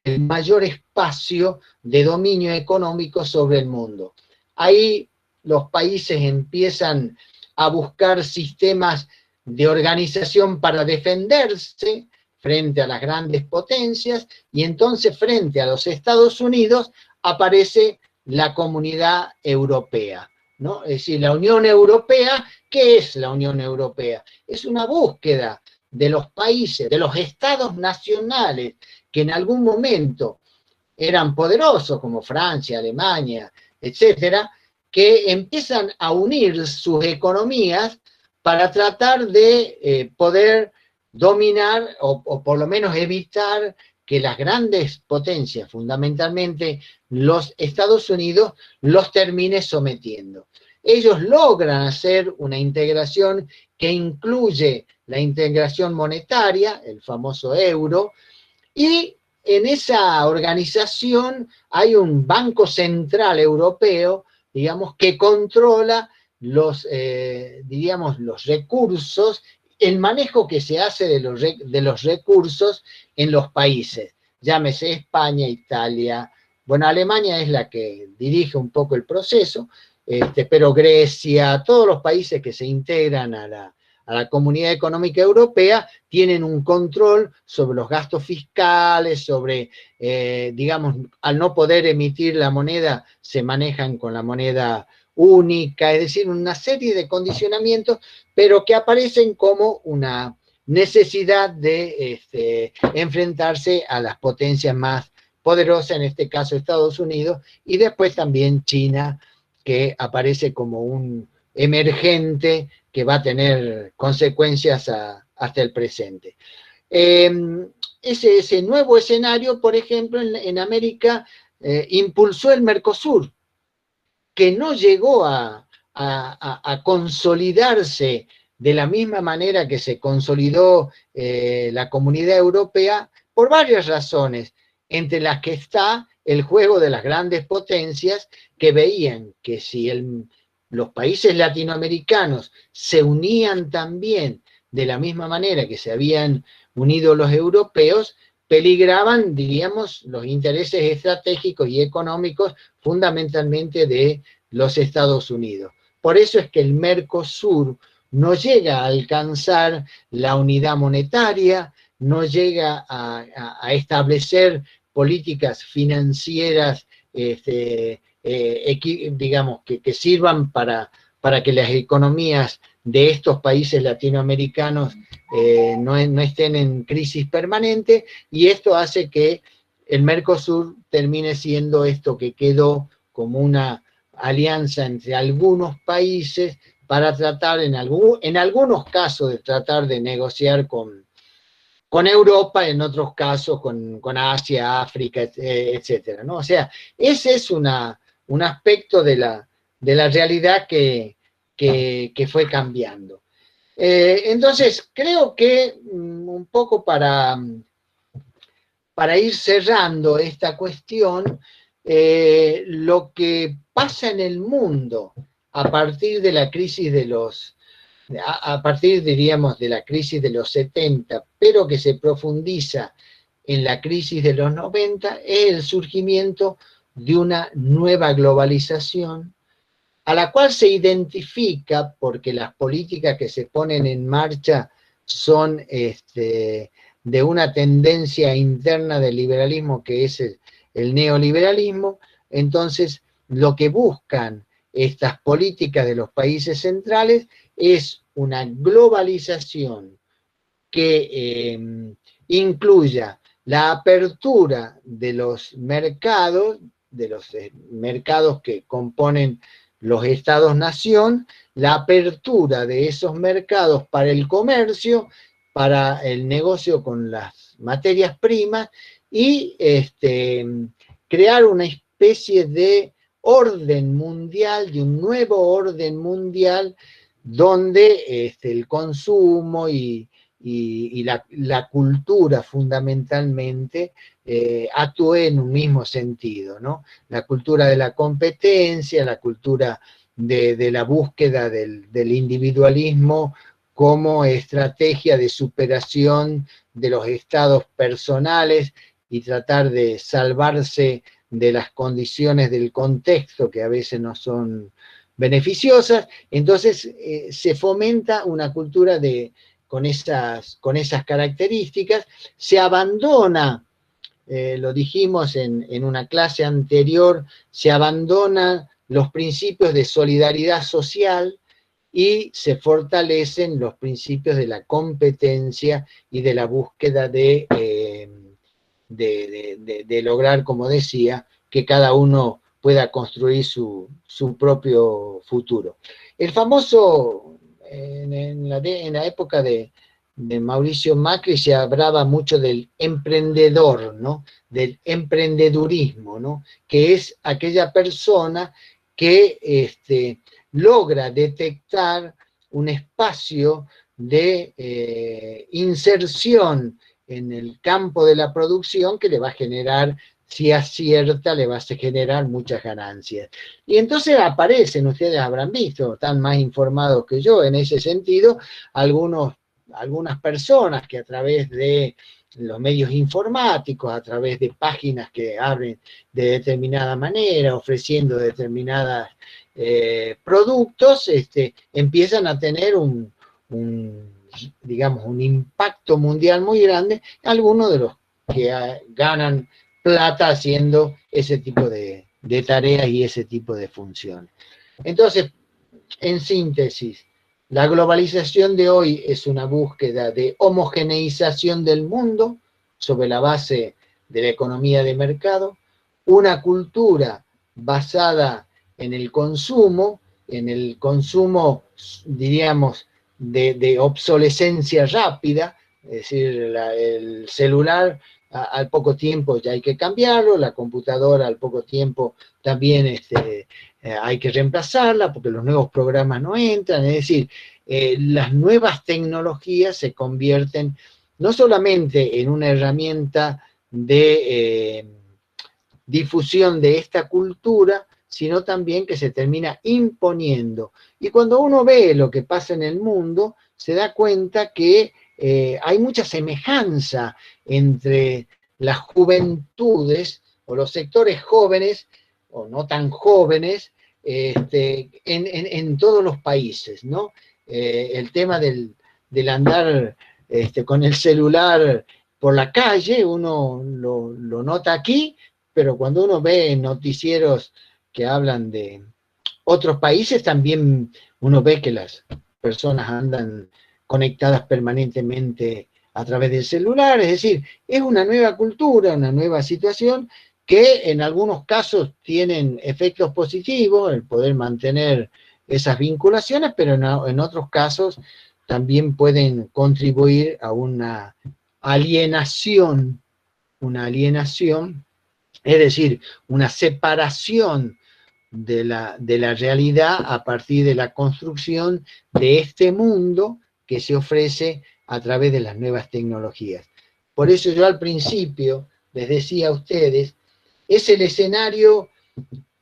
el mayor espacio de dominio económico sobre el mundo. Ahí los países empiezan a buscar sistemas de organización para defenderse frente a las grandes potencias, y entonces frente a los Estados Unidos aparece la Comunidad Europea, ¿no? Es decir, la Unión Europea. ¿Qué es la Unión Europea? Es una búsqueda de los países, de los estados nacionales, que en algún momento eran poderosos, como Francia, Alemania, etcétera, que empiezan a unir sus economías para tratar de poder dominar o por lo menos evitar que las grandes potencias, fundamentalmente los Estados Unidos, los termine sometiendo. Ellos logran hacer una integración que incluye la integración monetaria, el famoso euro, y en esa organización hay un Banco Central Europeo, digamos, que controla los recursos, el manejo que se hace de los recursos en los países, llámese España, Italia, bueno, Alemania es la que dirige un poco el proceso, pero Grecia, todos los países que se integran a la Comunidad Económica Europea tienen un control sobre los gastos fiscales, sobre, digamos, al no poder emitir la moneda, se manejan con la moneda única, es decir, una serie de condicionamientos, pero que aparecen como una necesidad de enfrentarse a las potencias más poderosas, en este caso Estados Unidos, y después también China, que aparece como un emergente que va a tener consecuencias hasta el presente. Ese nuevo escenario, por ejemplo, en América, impulsó el Mercosur, que no llegó a consolidarse de la misma manera que se consolidó la Comunidad Europea, por varias razones, entre las que está el juego de las grandes potencias, que veían que si los países latinoamericanos se unían también de la misma manera que se habían unido los europeos, peligraban, diríamos, los intereses estratégicos y económicos fundamentalmente de los Estados Unidos. Por eso es que el Mercosur no llega a alcanzar la unidad monetaria, no llega a establecer políticas financieras, digamos, que sirvan para que las economías de estos países latinoamericanos no estén en crisis permanente, y esto hace que el Mercosur termine siendo esto que quedó como una alianza entre algunos países para tratar, en algunos casos, de tratar de negociar con Europa, en otros casos con Asia, África, etcétera, ¿no? O sea, ese es un aspecto de la realidad que fue cambiando. Entonces, creo que un poco para ir cerrando esta cuestión, lo que pasa en el mundo a partir de la crisis diríamos, de la crisis de los 70, pero que se profundiza en la crisis de los 90, es el surgimiento de una nueva globalización, a la cual se identifica porque las políticas que se ponen en marcha son de una tendencia interna del liberalismo, que es el neoliberalismo. Entonces, lo que buscan estas políticas de los países centrales es una globalización que incluya la apertura de los mercados que componen los estados-nación, la apertura de esos mercados para el comercio, para el negocio con las las materias primas y crear una especie de orden mundial, de un nuevo orden mundial, donde el consumo y la cultura fundamentalmente actúe en un mismo sentido, ¿no? La cultura de la competencia, la cultura de la búsqueda del individualismo como estrategia de superación de los estados personales y tratar de salvarse de las condiciones del contexto que a veces no son beneficiosas. Entonces se fomenta una cultura con esas características, se abandona, lo dijimos en una clase anterior, se abandonan los principios de solidaridad social y se fortalecen los principios de la competencia y de la búsqueda de lograr, como decía, que cada uno pueda construir su propio futuro. El famoso, en la época de Mauricio Macri se hablaba mucho del emprendedor, ¿no? Del emprendedurismo, ¿no? Que es aquella persona que logra detectar un espacio de inserción en el campo de la producción que le va a generar, si acierta, le va a generar muchas ganancias. Y entonces aparecen, ustedes habrán visto, están más informados que yo en ese sentido, algunas personas que a través de los medios informáticos, a través de páginas que abren de determinada manera, ofreciendo determinados productos, empiezan a tener digamos, un impacto mundial muy grande, algunos de los que ganan plata haciendo ese tipo de tareas y ese tipo de funciones. Entonces, en síntesis, la globalización de hoy es una búsqueda de homogeneización del mundo sobre la base de la economía de mercado, una cultura basada en el consumo, diríamos, de obsolescencia rápida, es decir, el celular al poco tiempo ya hay que cambiarlo, la computadora al poco tiempo también hay que reemplazarla porque los nuevos programas no entran, es decir, las nuevas tecnologías se convierten no solamente en una herramienta de difusión de esta cultura, sino también que se termina imponiendo. Y cuando uno ve lo que pasa en el mundo, se da cuenta que hay mucha semejanza entre las juventudes o los sectores jóvenes o no tan jóvenes en todos los países, ¿no? El tema del andar con el celular por la calle, uno lo nota aquí, pero cuando uno ve noticieros que hablan de otros países, también uno ve que las personas andan conectadas permanentemente a través del celular, es decir, es una nueva cultura, una nueva situación que en algunos casos tienen efectos positivos, el poder mantener esas vinculaciones, pero en otros casos también pueden contribuir a una alienación, es decir, una separación de la realidad a partir de la construcción de este mundo que se ofrece a través de las nuevas tecnologías. Por eso yo al principio les decía a ustedes, es el escenario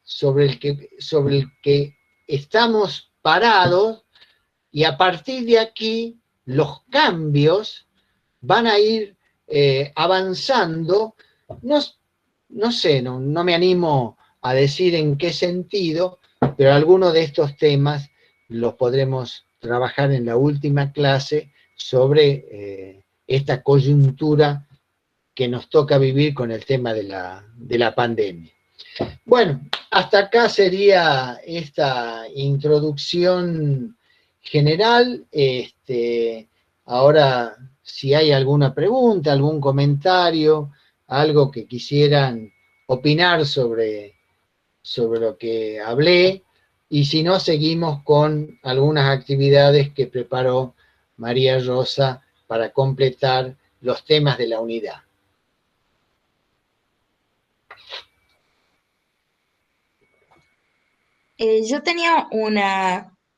sobre el que estamos parados y a partir de aquí los cambios van a ir avanzando, no sé, no me animo a decir en qué sentido, pero algunos de estos temas los podremos trabajar en la última clase sobre esta coyuntura que nos toca vivir con el tema de la pandemia. Bueno, hasta acá sería esta introducción general. Ahora, si hay alguna pregunta, algún comentario, algo que quisieran opinar sobre lo que hablé, y si no, seguimos con algunas actividades que preparó María Rosa para completar los temas de la unidad. Yo tenía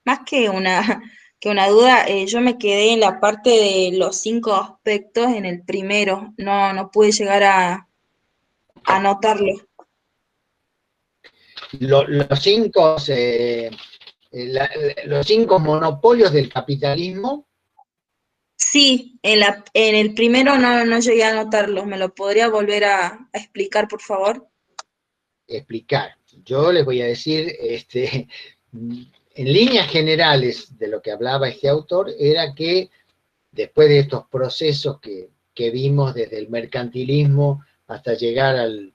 más que una duda, yo me quedé en la parte de los 5 aspectos en el primero, no pude llegar a anotarlo. Los cinco monopolios del capitalismo. Sí, en el primero no llegué a anotarlo, ¿me lo podría volver a explicar, por favor? Explicar. Yo les voy a decir, en líneas generales de lo que hablaba este autor, era que después de estos procesos que vimos desde el mercantilismo hasta llegar al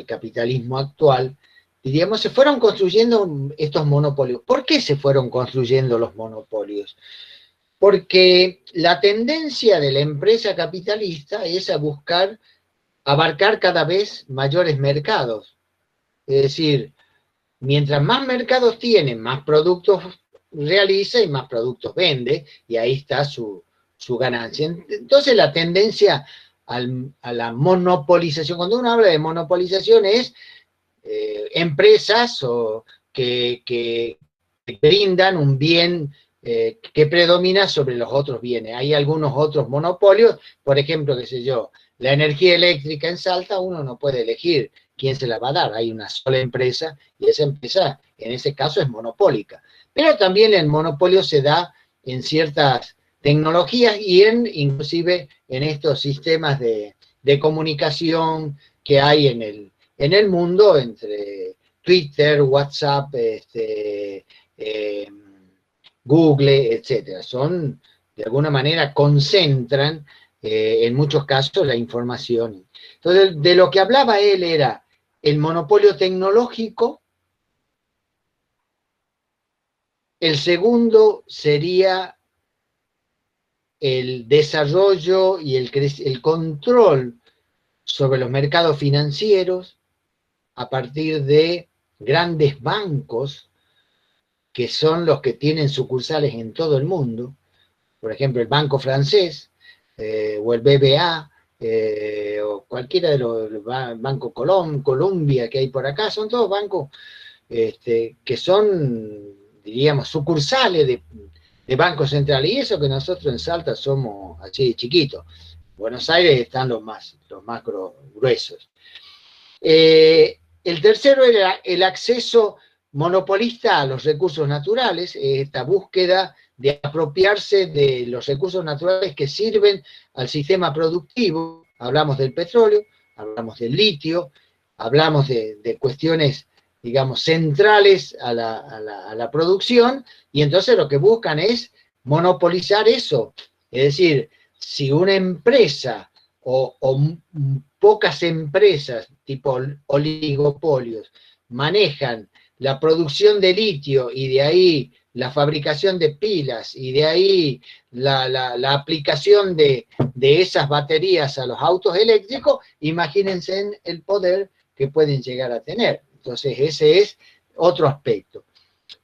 capitalismo actual, diríamos, se fueron construyendo estos monopolios. ¿Por qué se fueron construyendo los monopolios? Porque la tendencia de la empresa capitalista es a buscar abarcar cada vez mayores mercados. Es decir, mientras más mercados tiene, más productos realiza y más productos vende, y ahí está su ganancia. Entonces la tendencia a la monopolización, cuando uno habla de monopolización es empresas que brindan un bien que predomina sobre los otros bienes. Hay algunos otros monopolios, por ejemplo, qué sé yo, la energía eléctrica en Salta, uno no puede elegir quién se la va a dar, hay una sola empresa y esa empresa en ese caso es monopólica. Pero también el monopolio se da en ciertas tecnologías y inclusive en estos sistemas de comunicación que hay en el mundo entre Twitter, WhatsApp, Google, etcétera. Son, de alguna manera, concentran en muchos casos la información. Entonces, de lo que hablaba él era el monopolio tecnológico, el segundo sería el desarrollo y el control sobre los mercados financieros a partir de grandes bancos que son los que tienen sucursales en todo el mundo, por ejemplo el Banco Francés o el BBA o cualquiera de los bancos Colombia que hay por acá, son todos bancos que son, diríamos, sucursales de bancos centrales, y eso que nosotros en Salta somos así chiquitos. Buenos Aires están los más gruesos. El tercero era el acceso monopolista a los recursos naturales, esta búsqueda de apropiarse de los recursos naturales que sirven al sistema productivo. Hablamos del petróleo, hablamos del litio, hablamos de cuestiones, digamos, centrales a la producción, y entonces lo que buscan es monopolizar eso. Es decir, si una empresa o pocas empresas tipo oligopolios manejan la producción de litio y de ahí la fabricación de pilas y de ahí la aplicación de esas baterías a los autos eléctricos, imagínense el poder que pueden llegar a tener. Entonces ese es otro aspecto.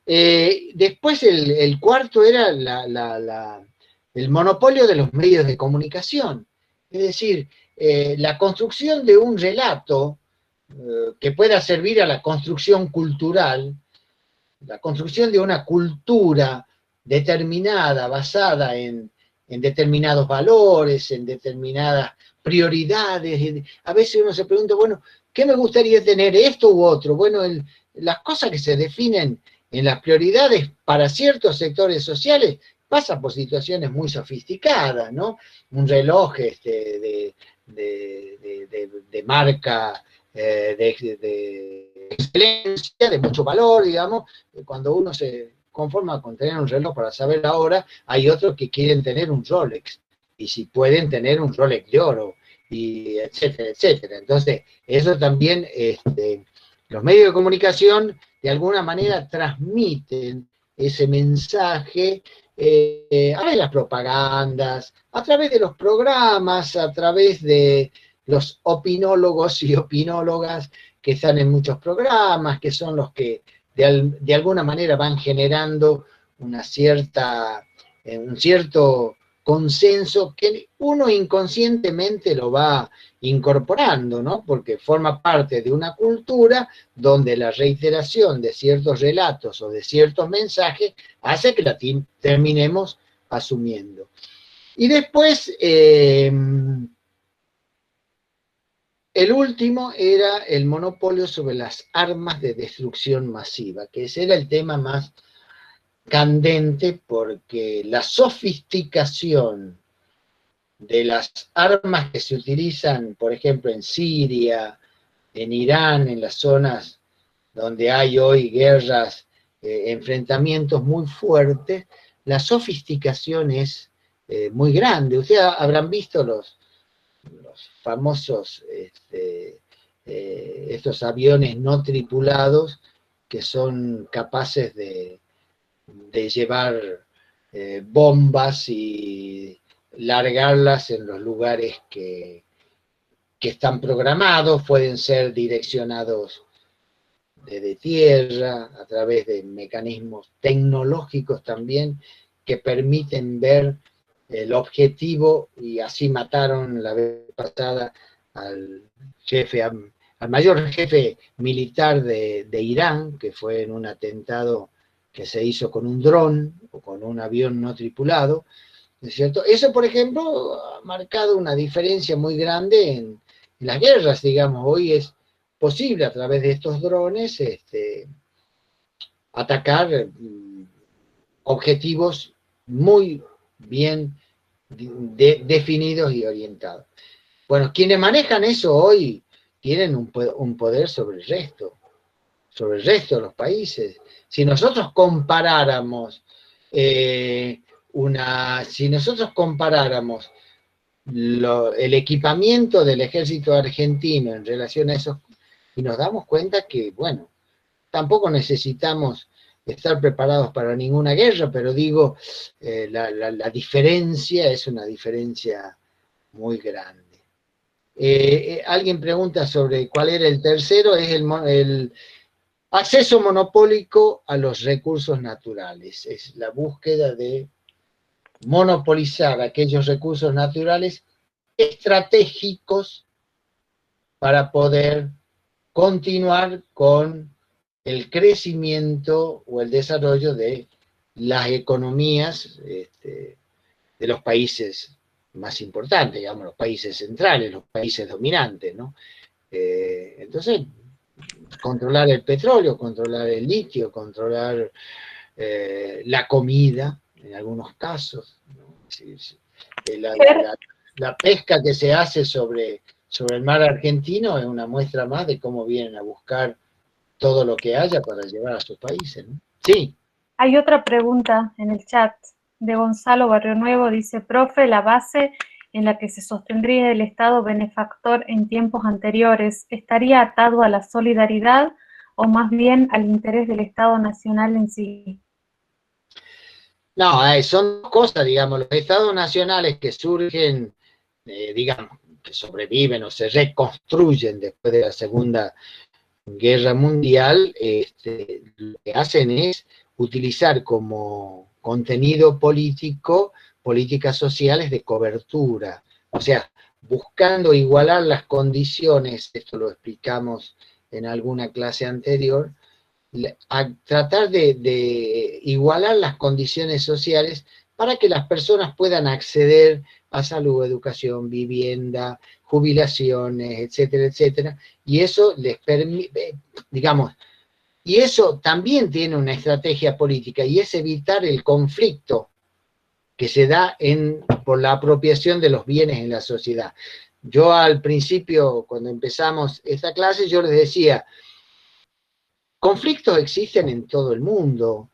Después el cuarto era el monopolio de los medios de comunicación. Es decir, la construcción de un relato que pueda servir a la construcción cultural, la construcción de una cultura determinada, basada en determinados valores, en determinadas prioridades. A veces uno se pregunta, bueno, ¿qué me gustaría tener, esto u otro? Bueno, las cosas que se definen en las prioridades para ciertos sectores sociales pasan por situaciones muy sofisticadas, ¿no? Un reloj de marca de excelencia, de mucho valor, digamos, cuando uno se conforma con tener un reloj para saber la hora, hay otros que quieren tener un Rolex, y si pueden tener un Rolex de oro, y etcétera, etcétera. Entonces, eso también, los medios de comunicación, de alguna manera, transmiten ese mensaje a través de las propagandas, a través de los programas, a través de los opinólogos y opinólogas que están en muchos programas, que son los que de alguna manera van generando un cierto consenso que uno inconscientemente lo va incorporando, ¿no? Porque forma parte de una cultura donde la reiteración de ciertos relatos o de ciertos mensajes hace que la terminemos asumiendo. Y después, el último era el monopolio sobre las armas de destrucción masiva, que ese era el tema más candente porque la sofisticación de las armas que se utilizan, por ejemplo, en Siria, en Irán, en las zonas donde hay hoy guerras, enfrentamientos muy fuertes, la sofisticación es muy grande. Ustedes habrán visto los famosos estos aviones no tripulados que son capaces de llevar bombas y largarlas en los lugares que están programados, pueden ser direccionados desde tierra, a través de mecanismos tecnológicos también, que permiten ver el objetivo, y así mataron la vez pasada al mayor jefe militar de Irán, que fue en un atentado que se hizo con un dron o con un avión no tripulado, ¿no es cierto? Eso, por ejemplo, ha marcado una diferencia muy grande en las guerras, digamos. Hoy es posible a través de estos drones atacar objetivos muy bien definidos y orientados. Bueno, quienes manejan eso hoy tienen un poder sobre el resto de los países. Si nosotros comparáramos el equipamiento del ejército argentino en relación a eso, y nos damos cuenta que, bueno, tampoco necesitamos estar preparados para ninguna guerra, pero digo, la diferencia es una diferencia muy grande. Alguien pregunta sobre cuál era el tercero, es el acceso monopólico a los recursos naturales. Es la búsqueda de monopolizar aquellos recursos naturales estratégicos para poder continuar con el crecimiento o el desarrollo de las economías de los países más importantes, digamos, los países centrales, los países dominantes, ¿no? Entonces, controlar el petróleo, controlar el litio, controlar la comida, en algunos casos, ¿no? La pesca que se hace sobre el mar argentino es una muestra más de cómo vienen a buscar todo lo que haya para llevar a sus países, ¿no? Sí. Hay otra pregunta en el chat de Gonzalo Barrio Nuevo, dice, profe, la base en la que se sostendría el Estado benefactor en tiempos anteriores, ¿estaría atado a la solidaridad o más bien al interés del Estado nacional en sí? No, son cosas, digamos, los estados nacionales que surgen, digamos, que sobreviven o se reconstruyen después de la Segunda Guerra Mundial, lo que hacen es utilizar como contenido político políticas sociales de cobertura, o sea, buscando igualar las condiciones, esto lo explicamos en alguna clase anterior, a tratar de igualar las condiciones sociales para que las personas puedan acceder a salud, educación, vivienda, jubilaciones, etcétera, etcétera, y eso les permite, digamos, y eso también tiene una estrategia política, y es evitar el conflicto que se da por la apropiación de los bienes en la sociedad. Yo al principio, cuando empezamos esta clase, yo les decía, conflictos existen en todo el mundo,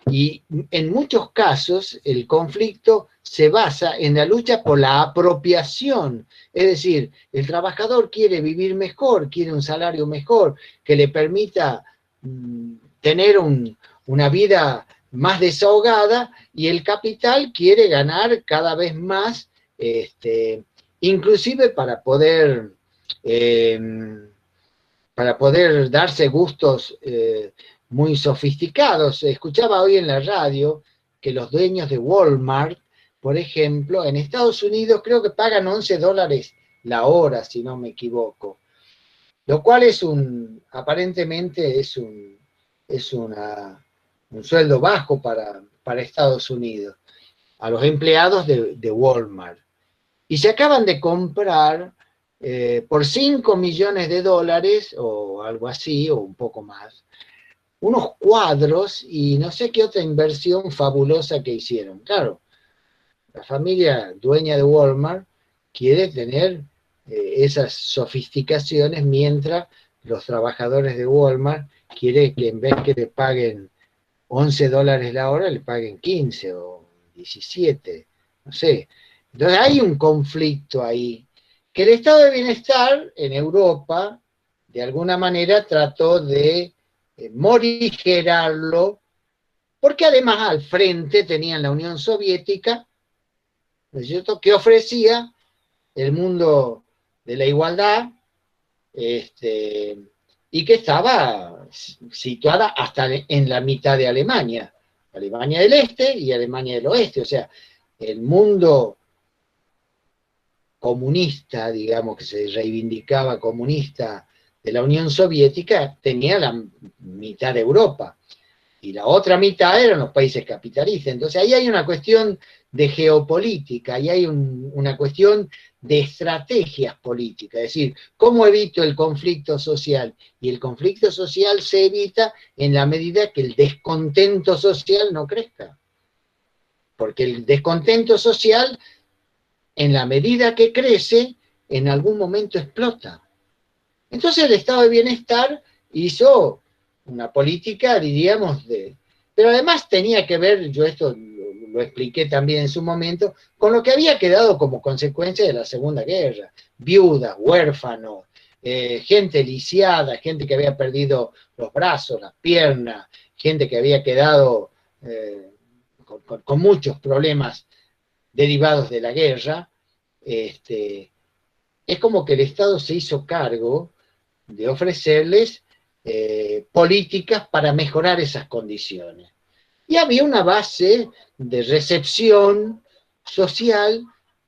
y en muchos casos el conflicto se basa en la lucha por la apropiación, es decir, el trabajador quiere vivir mejor, quiere un salario mejor, que le permita tener una vida más desahogada, y el capital quiere ganar cada vez más, inclusive para poder darse gustos muy sofisticados. Escuchaba hoy en la radio que los dueños de Walmart, por ejemplo, en Estados Unidos creo que pagan $11 la hora, si no me equivoco, lo cual aparentemente un sueldo bajo para Estados Unidos, a los empleados de Walmart. Y se acaban de comprar por $5 millones o algo así, o un poco más, unos cuadros y no sé qué otra inversión fabulosa que hicieron. Claro, la familia dueña de Walmart quiere tener esas sofisticaciones, mientras los trabajadores de Walmart quieren que en vez que le paguen $11 la hora, le paguen 15 o 17, no sé. Entonces hay un conflicto ahí, que el estado de bienestar en Europa, de alguna manera, trató de morigerarlo, porque además al frente tenían la Unión Soviética, ¿no es cierto?, que ofrecía el mundo de la igualdad, y que estaba situada hasta en la mitad de Alemania, Alemania del Este y Alemania del Oeste, o sea, el mundo comunista, digamos, que se reivindicaba comunista de la Unión Soviética, tenía la mitad de Europa, y la otra mitad eran los países capitalistas. Entonces ahí hay una cuestión de geopolítica, ahí hay una cuestión de estrategias políticas, es decir, ¿cómo evito el conflicto social? Y el conflicto social se evita en la medida que el descontento social no crezca, porque el descontento social, en la medida que crece, en algún momento explota. Entonces el estado de bienestar hizo una política, diríamos, pero además tenía que ver, yo esto lo expliqué también en su momento, con lo que había quedado como consecuencia de la Segunda Guerra: viudas, huérfanos, gente lisiada, gente que había perdido los brazos, las piernas, gente que había quedado con muchos problemas derivados de la guerra. Es como que el Estado se hizo cargo de ofrecerles políticas para mejorar esas condiciones. Y había una base de recepción social,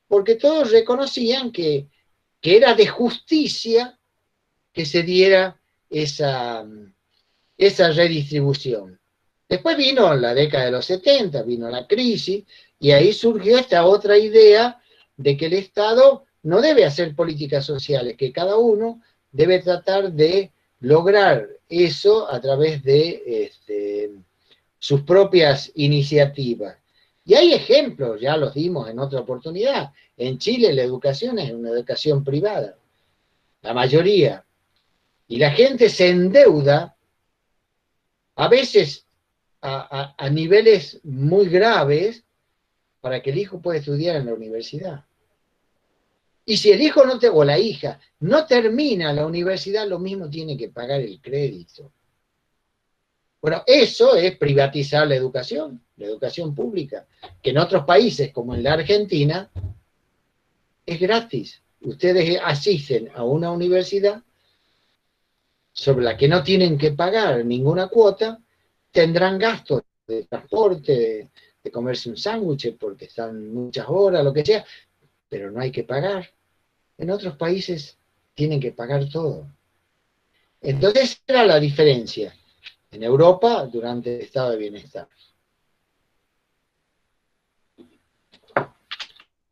porque todos reconocían que era de justicia que se diera esa redistribución. Después vino la década de los 70, vino la crisis, y ahí surgió esta otra idea de que el Estado no debe hacer políticas sociales, que cada uno debe tratar de lograr eso a través de sus propias iniciativas. Y hay ejemplos, ya los dimos en otra oportunidad. En Chile la educación es una educación privada, la mayoría. Y la gente se endeuda, a veces a niveles muy graves, para que el hijo pueda estudiar en la universidad. Y si el hijo o la hija no termina la universidad, lo mismo tiene que pagar el crédito. Bueno, eso es privatizar la educación pública, que en otros países, como en la Argentina, es gratis. Ustedes asisten a una universidad sobre la que no tienen que pagar ninguna cuota, tendrán gastos de transporte, de comerse un sándwich porque están muchas horas, lo que sea, pero no hay que pagar. En otros países tienen que pagar todo. Entonces, esa era la diferencia en Europa durante el estado de bienestar.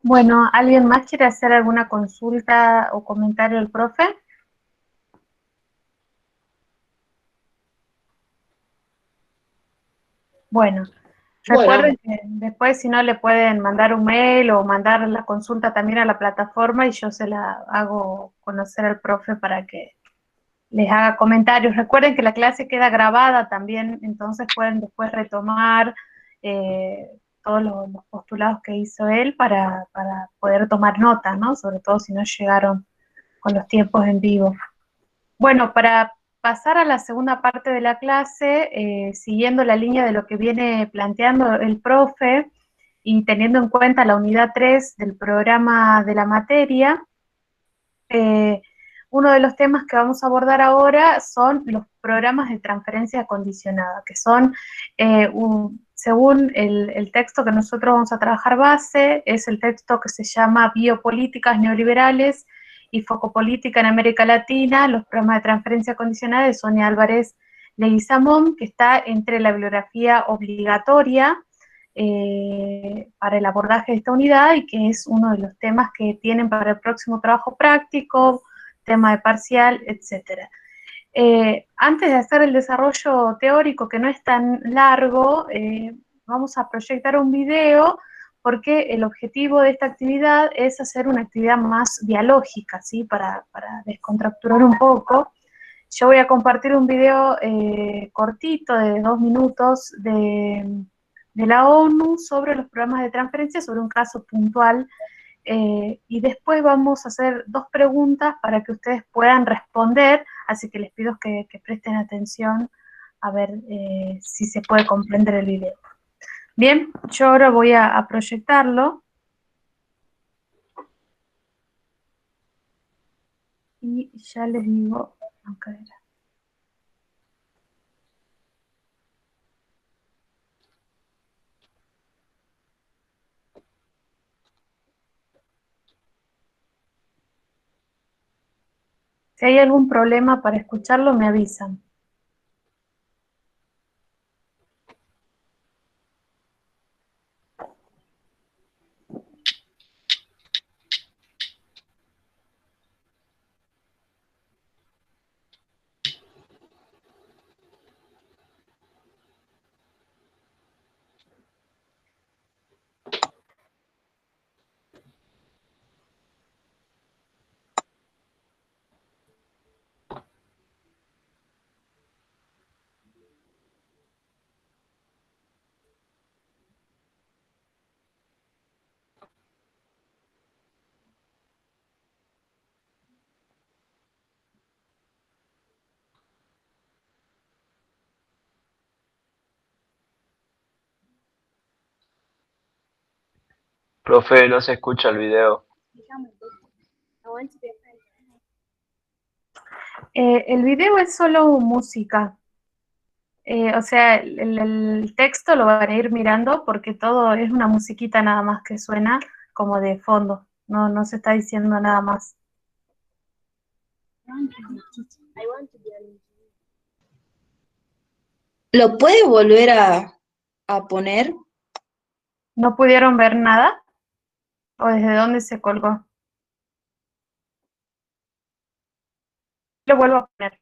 Bueno, ¿alguien más quiere hacer alguna consulta o comentario al profe? Bueno, recuerden que después, si no, le pueden mandar un mail o mandar la consulta también a la plataforma y yo se la hago conocer al profe para que les haga comentarios. Recuerden que la clase queda grabada también, entonces pueden después retomar todos los postulados que hizo él para poder tomar nota, ¿no? Sobre todo si no llegaron con los tiempos en vivo. Bueno, para pasar a la segunda parte de la clase, siguiendo la línea de lo que viene planteando el profe y teniendo en cuenta la unidad 3 del programa de la materia, uno de los temas que vamos a abordar ahora son los programas de transferencia condicionada, que son según el texto que nosotros vamos a trabajar base, es el texto que se llama Biopolíticas Neoliberales y Focopolítica en América Latina, los programas de transferencia condicional de Sonia Álvarez Leguizamón, que está entre la bibliografía obligatoria para el abordaje de esta unidad y que es uno de los temas que tienen para el próximo trabajo práctico, tema de parcial, etcétera. Antes de hacer el desarrollo teórico, que no es tan largo, vamos a proyectar un video porque el objetivo de esta actividad es hacer una actividad más dialógica, ¿sí? Para descontracturar un poco. Yo voy a compartir un video cortito de 2 minutos de la ONU sobre los programas de transferencia, sobre un caso puntual. Y después vamos a hacer 2 preguntas para que ustedes puedan responder, así que les pido que presten atención a ver si se puede comprender el video. Bien, yo ahora voy a proyectarlo. Y ya les digo, acá era. Si hay algún problema para escucharlo, me avisan. Profe, no se escucha el video. El video es solo música. O sea, el texto lo van a ir mirando porque todo es una musiquita nada más que suena como de fondo. No, no se está diciendo nada más. ¿Lo puede volver a poner? ¿No pudieron ver nada? ¿O desde dónde se colgó? Lo vuelvo a poner.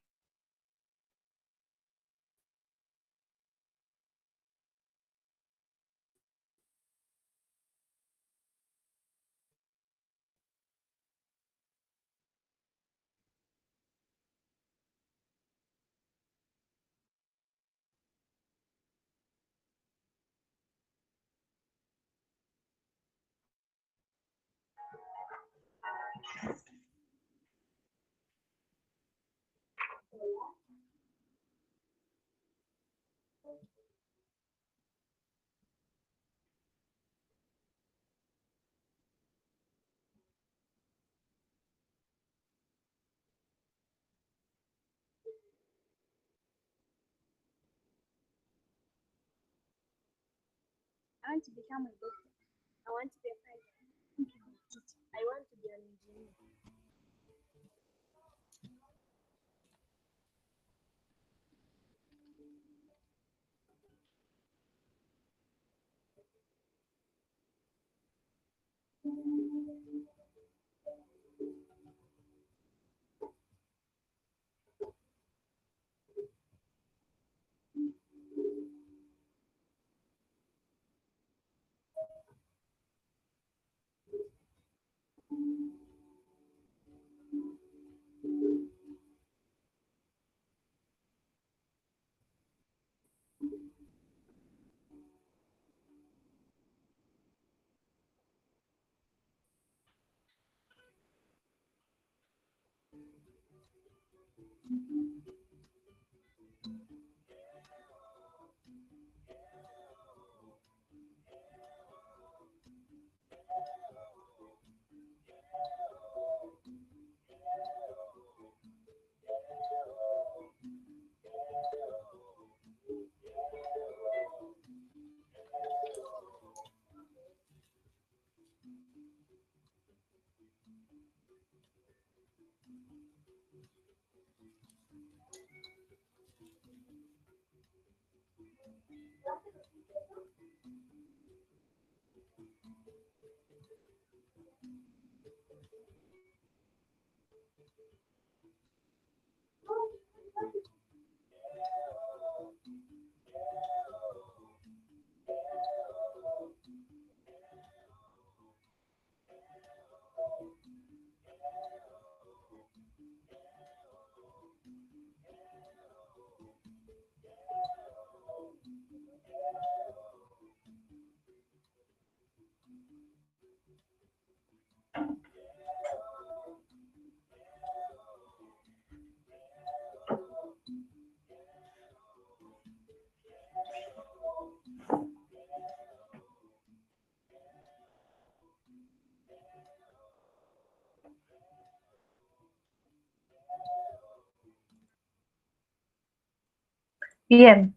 Bien,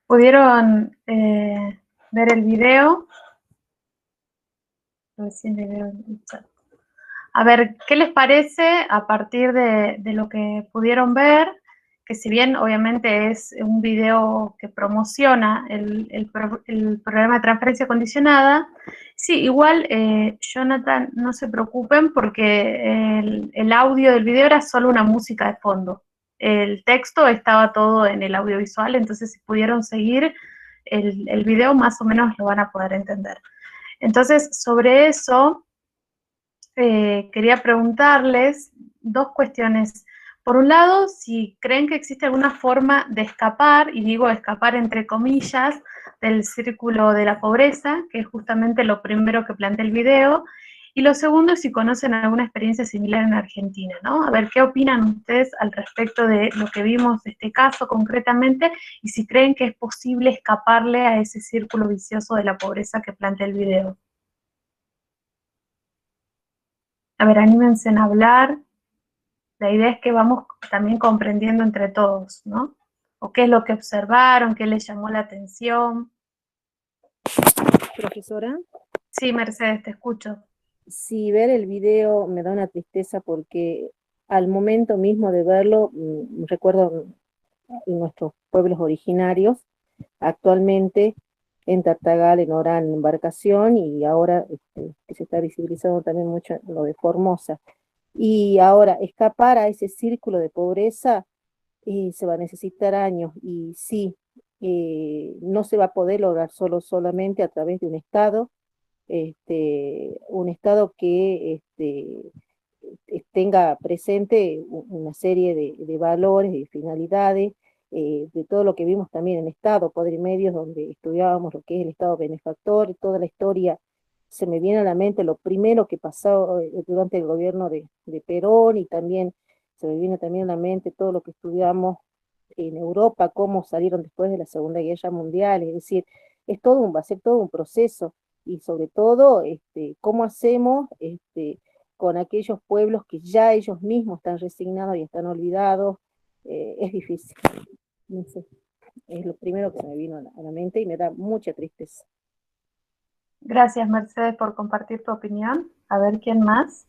¿pudieron ver el video? Recién le veo el chat. A ver, ¿qué les parece a partir de lo que pudieron ver? Que si bien obviamente es un video que promociona el programa de transferencia condicionada, sí, igual, Jonathan, no se preocupen porque el audio del video era solo una música de fondo. El texto estaba todo en el audiovisual, entonces si pudieron seguir el video más o menos lo van a poder entender. Entonces, sobre eso, quería preguntarles dos cuestiones. Por un lado, si creen que existe alguna forma de escapar, y digo escapar entre comillas, del círculo de la pobreza, que es justamente lo primero que plantea el video, y lo segundo, si conocen alguna experiencia similar en Argentina, ¿no? A ver, ¿qué opinan ustedes al respecto de lo que vimos de este caso concretamente, y si creen que es posible escaparle a ese círculo vicioso de la pobreza que plantea el video? A ver, anímense en hablar. La idea es que vamos también comprendiendo entre todos, ¿no? O qué es lo que observaron, qué les llamó la atención. Profesora, Sí, Mercedes, te escucho. si ver el video me da una tristeza porque al momento mismo de verlo, recuerdo nuestros pueblos originarios, actualmente en Tartagal, en Orán, en Embarcación, y ahora que se está visibilizando también mucho lo de Formosa. Y ahora, escapar a ese círculo de pobreza se va a necesitar años, y sí, no se va a poder lograr solamente a través de un Estado que tenga presente una serie de valores y finalidades, de todo lo que vimos también en Estado, Poder y Medios, donde estudiábamos lo que es el Estado benefactor, y toda la historia. Se me viene a la mente lo primero que pasó durante el gobierno de Perón, y también se me viene también a la mente todo lo que estudiamos en Europa, cómo salieron después de la Segunda Guerra Mundial. Es decir, va a ser todo un proceso, y sobre todo, cómo hacemos con aquellos pueblos que ya ellos mismos están resignados y están olvidados. Es difícil. No sé, es lo primero que me vino a la mente y me da mucha tristeza. Gracias, Mercedes, por compartir tu opinión. A ver, ¿quién más?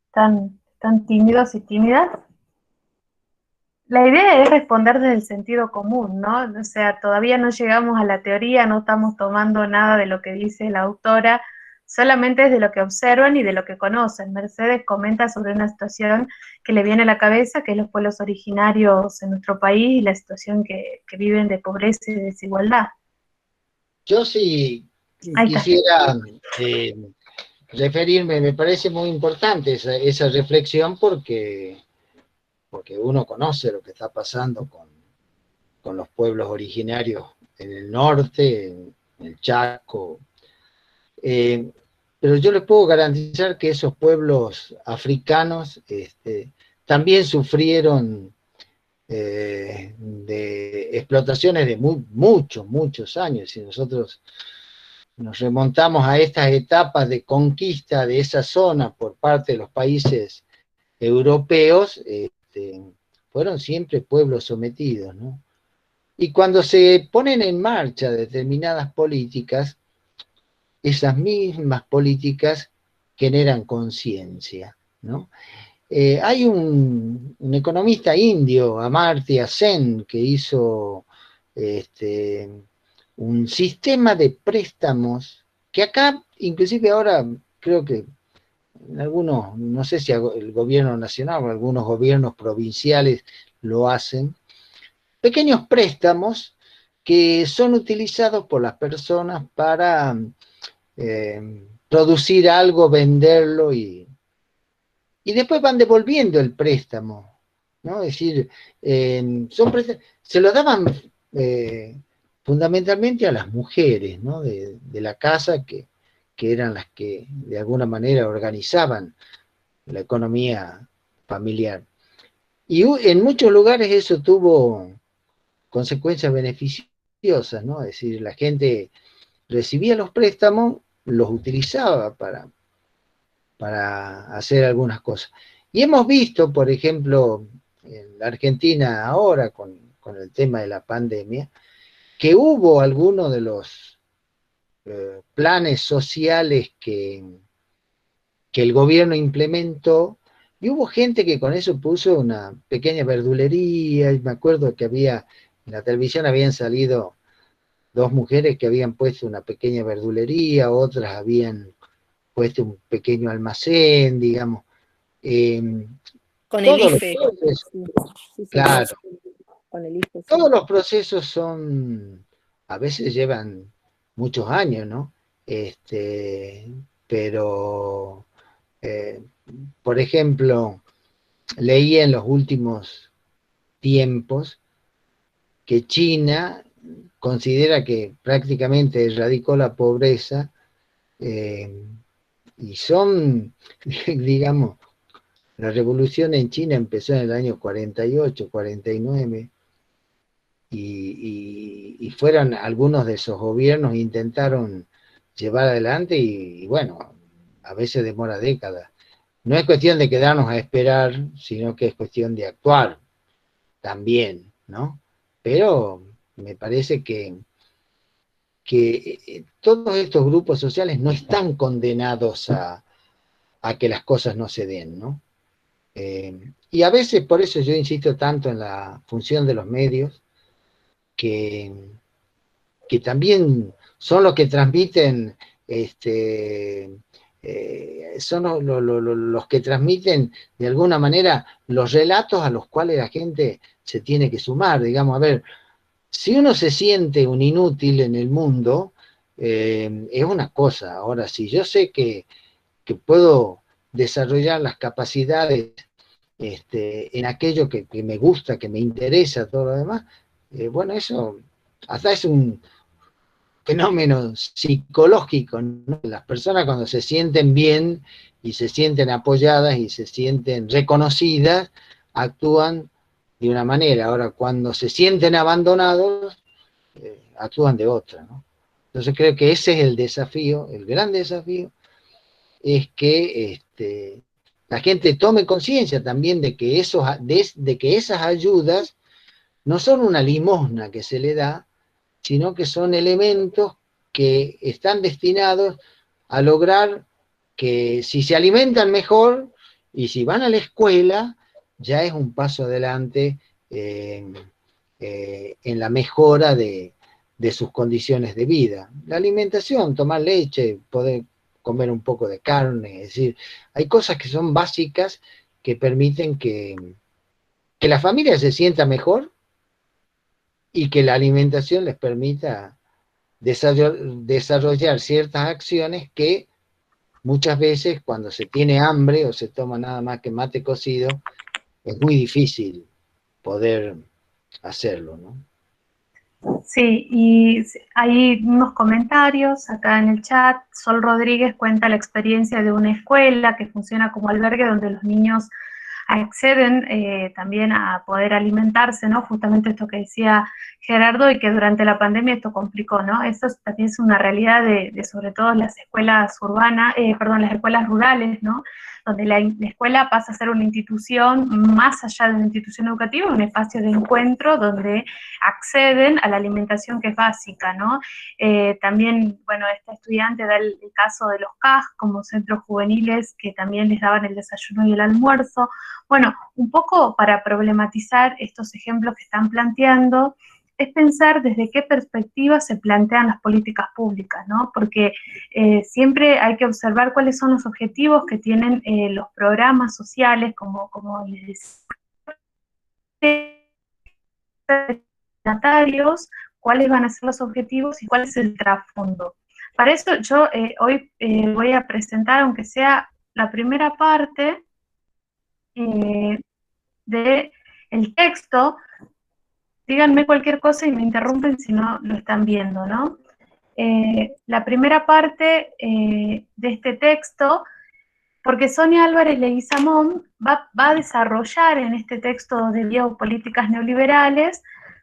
¿Están tímidos y tímidas? La idea es responder desde el sentido común, ¿no? O sea, todavía no llegamos a la teoría, no estamos tomando nada de lo que dice la autora, solamente es de lo que observan y de lo que conocen. Mercedes comenta sobre una situación que le viene a la cabeza, que es los pueblos originarios en nuestro país y la situación que viven de pobreza y de desigualdad. Yo sí Ahí está. quisiera referirme, me parece muy importante esa reflexión porque uno conoce lo que está pasando con los pueblos originarios en el norte, en el Chaco. Pero yo les puedo garantizar que esos pueblos africanos también sufrieron de explotaciones de muchos años. Si nosotros nos remontamos a estas etapas de conquista de esa zona por parte de los países europeos, fueron siempre pueblos sometidos, ¿no? Y cuando se ponen en marcha determinadas políticas, esas mismas políticas generan conciencia, ¿no? Hay un economista indio, Amartya Sen, que hizo un sistema de préstamos que que acá, inclusive ahora, creo que en algunos, no sé si el gobierno nacional o algunos gobiernos provinciales lo hacen, pequeños préstamos que son utilizados por las personas para producir algo, venderlo y después van devolviendo el préstamo, ¿no? Es decir, se lo daban fundamentalmente a las mujeres, ¿no? De la casa que eran las que de alguna manera organizaban la economía familiar. Y en muchos lugares eso tuvo consecuencias beneficiosas, ¿no? Es decir, la gente recibía los préstamos, los utilizaba para hacer algunas cosas. Y hemos visto, por ejemplo, en la Argentina ahora, con el tema de la pandemia, que hubo algunos de los planes sociales que el gobierno implementó, y hubo gente que con eso puso una pequeña verdulería, y me acuerdo que en la televisión habían salido dos mujeres que habían puesto una pequeña verdulería, otras habían puesto un pequeño almacén, digamos. Con el Todos los IFE. procesos, Sí, claro, con el IFE, sí. todos los procesos a veces llevan muchos años, ¿no? Pero, por ejemplo, leí en los últimos tiempos que China considera que prácticamente erradicó la pobreza, y son, digamos, la revolución en China empezó en el año 48, 49, y fueron algunos de esos gobiernos intentaron llevar adelante y bueno, a veces demora décadas. No es cuestión de quedarnos a esperar, sino que es cuestión de actuar también, ¿no? Pero me parece que todos estos grupos sociales no están condenados a que las cosas no se den, ¿no? Y a veces, por eso yo insisto tanto en la función de los medios, que también son los que transmiten, son los que transmiten de alguna manera los relatos a los cuales la gente se tiene que sumar. Digamos, a ver, si uno se siente un inútil en el mundo, es una cosa. Ahora, si yo sé que puedo desarrollar las capacidades en aquello que me gusta, que me interesa, todo lo demás, bueno, eso hasta es un fenómeno psicológico, ¿no? Las personas cuando se sienten bien y se sienten apoyadas y se sienten reconocidas, actúan de una manera. Ahora, cuando se sienten abandonados, actúan de otra, ¿no? Entonces creo que ese es el desafío, el gran desafío, es que la gente tome conciencia también de que, de que esas ayudas no son una limosna que se le da, sino que son elementos que están destinados a lograr que si se alimentan mejor y si van a la escuela, ya es un paso adelante en la mejora de sus condiciones de vida. La alimentación, tomar leche, poder comer un poco de carne, es decir, hay cosas que son básicas que permiten que la familia se sienta mejor y que la alimentación les permita desarrollar ciertas acciones que muchas veces cuando se tiene hambre o se toma nada más que mate cocido, es muy difícil poder hacerlo, ¿no? Sí, y hay unos comentarios acá en el chat. Sol Rodríguez cuenta la experiencia de una escuela que funciona como albergue donde los niños acceden también a poder alimentarse, ¿no? Justamente esto que decía Gerardo, y que durante la pandemia esto complicó, ¿no? Eso también es una realidad de sobre todo las escuelas urbanas, las escuelas rurales, ¿no? Donde la escuela pasa a ser una institución más allá de una institución educativa, un espacio de encuentro donde acceden a la alimentación que es básica, ¿no? También, bueno, este estudiante da el caso de los CAJ como centros juveniles que también les daban el desayuno y el almuerzo. Bueno, un poco para problematizar estos ejemplos que están planteando, es pensar desde qué perspectiva se plantean las políticas públicas, ¿no? Porque siempre hay que observar cuáles son los objetivos que tienen los programas sociales, como les decía, destinatarios, cuáles van a ser los objetivos y cuál es el trasfondo. Para eso yo hoy voy a presentar, aunque sea la primera parte del texto. Díganme cualquier cosa y me interrumpen si no lo están viendo, ¿no? La primera parte de este texto, porque Sonia Álvarez Leguizamón va a desarrollar en este texto de biopolíticas neoliberales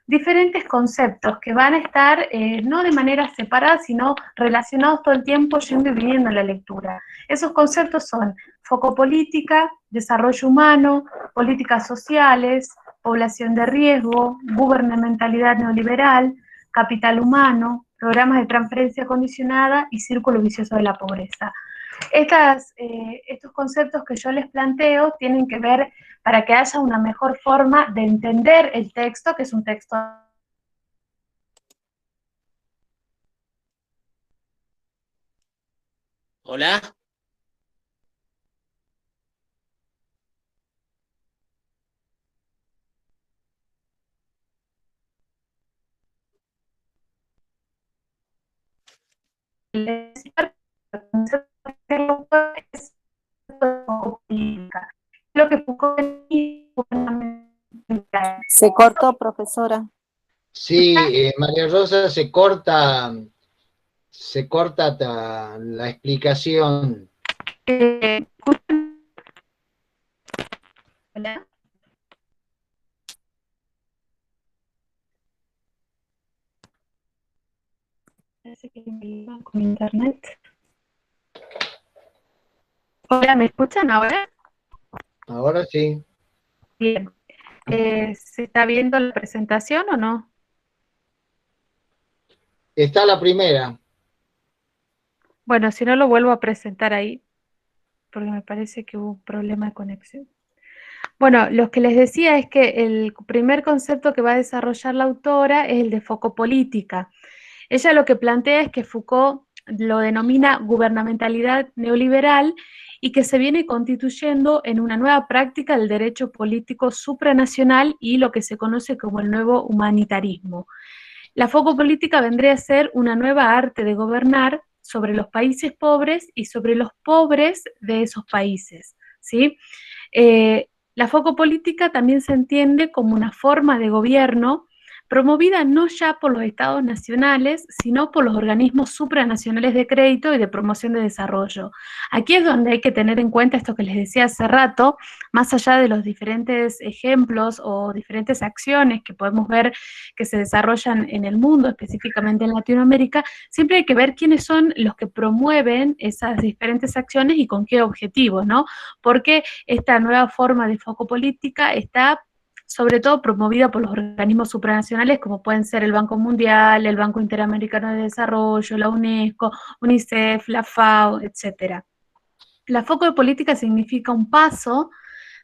diferentes conceptos que van a estar no de manera separada, sino relacionados todo el tiempo, yendo y viniendo en la lectura. Esos conceptos son focopolítica, desarrollo humano, políticas sociales, población de riesgo, gubernamentalidad neoliberal, capital humano, programas de transferencia condicionada y círculo vicioso de la pobreza. Estos conceptos que yo les planteo tienen que ver para que haya una mejor forma de entender el texto, que es un texto. Hola. Lo que Se cortó, profesora. Sí, María Rosa, se corta la explicación. Hola. Parece que me iba con internet. Hola, ¿me escuchan ahora? Ahora sí. Bien. ¿Se está viendo la presentación o no? Está la primera. Bueno, si no lo vuelvo a presentar ahí, porque me parece que hubo un problema de conexión. Bueno, lo que les decía es que el primer concepto que va a desarrollar la autora es el de focopolítica. Ella lo que plantea es que Foucault lo denomina gubernamentalidad neoliberal y que se viene constituyendo en una nueva práctica del derecho político supranacional y lo que se conoce como el nuevo humanitarismo. La focopolítica vendría a ser una nueva arte de gobernar sobre los países pobres y sobre los pobres de esos países, ¿sí? La focopolítica también se entiende como una forma de gobierno promovida no ya por los estados nacionales, sino por los organismos supranacionales de crédito y de promoción de desarrollo. Aquí es donde hay que tener en cuenta esto que les decía hace rato, más allá de los diferentes ejemplos o diferentes acciones que podemos ver que se desarrollan en el mundo, específicamente en Latinoamérica, siempre hay que ver quiénes son los que promueven esas diferentes acciones y con qué objetivos, ¿no? Porque esta nueva forma de focopolítica está sobre todo promovida por los organismos supranacionales como pueden ser el Banco Mundial, el Banco Interamericano de Desarrollo, la UNESCO, UNICEF, la FAO, etc. La focopolítica significa un paso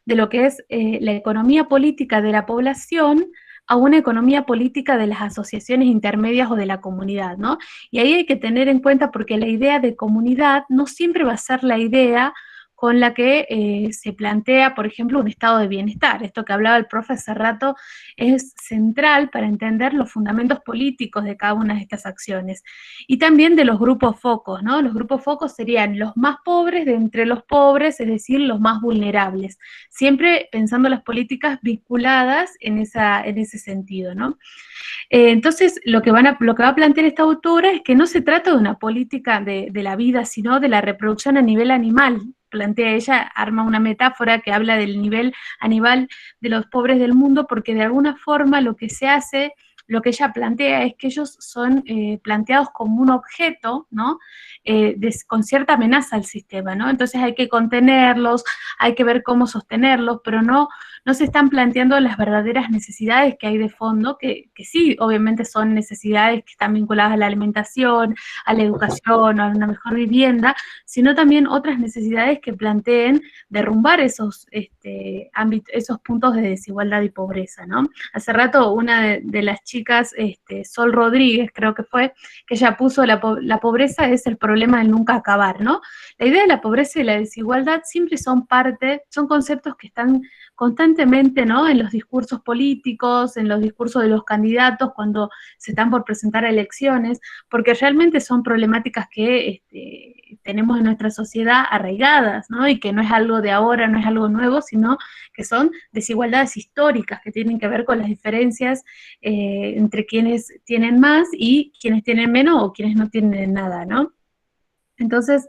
de lo que es la economía política de la población a una economía política de las asociaciones intermedias o de la comunidad, ¿no? Y ahí hay que tener en cuenta porque la idea de comunidad no siempre va a ser la idea con la que se plantea, por ejemplo, un estado de bienestar. Esto que hablaba el profe hace rato es central para entender los fundamentos políticos de cada una de estas acciones. Y también de los grupos focos, ¿no? Los grupos focos serían los más pobres de entre los pobres, es decir, los más vulnerables. Siempre pensando las políticas vinculadas en ese sentido, ¿no? Entonces, lo que va a plantear esta autora es que no se trata de una política de la vida, sino de la reproducción a nivel animal. Plantea ella, arma una metáfora que habla del nivel animal de los pobres del mundo, porque de alguna forma lo que se hace, lo que ella plantea es que ellos son planteados como un objeto, ¿no? Con cierta amenaza al sistema, ¿no? Entonces hay que contenerlos, hay que ver cómo sostenerlos, pero no no se están planteando las verdaderas necesidades que hay de fondo, que sí, obviamente son necesidades que están vinculadas a la alimentación, a la educación, a una mejor vivienda, sino también otras necesidades que planteen derrumbar esos, esos puntos de desigualdad y pobreza, ¿no? Hace rato una de las chicas, Sol Rodríguez, creo que fue, que ella puso la pobreza es el problema del nunca acabar, ¿no? La idea de la pobreza y la desigualdad siempre son conceptos que están constantemente, ¿no?, en los discursos políticos, en los discursos de los candidatos cuando se están por presentar a elecciones, porque realmente son problemáticas que tenemos en nuestra sociedad arraigadas, ¿no?, y que no es algo de ahora, no es algo nuevo, sino que son desigualdades históricas que tienen que ver con las diferencias entre quienes tienen más y quienes tienen menos o quienes no tienen nada, ¿no? Entonces,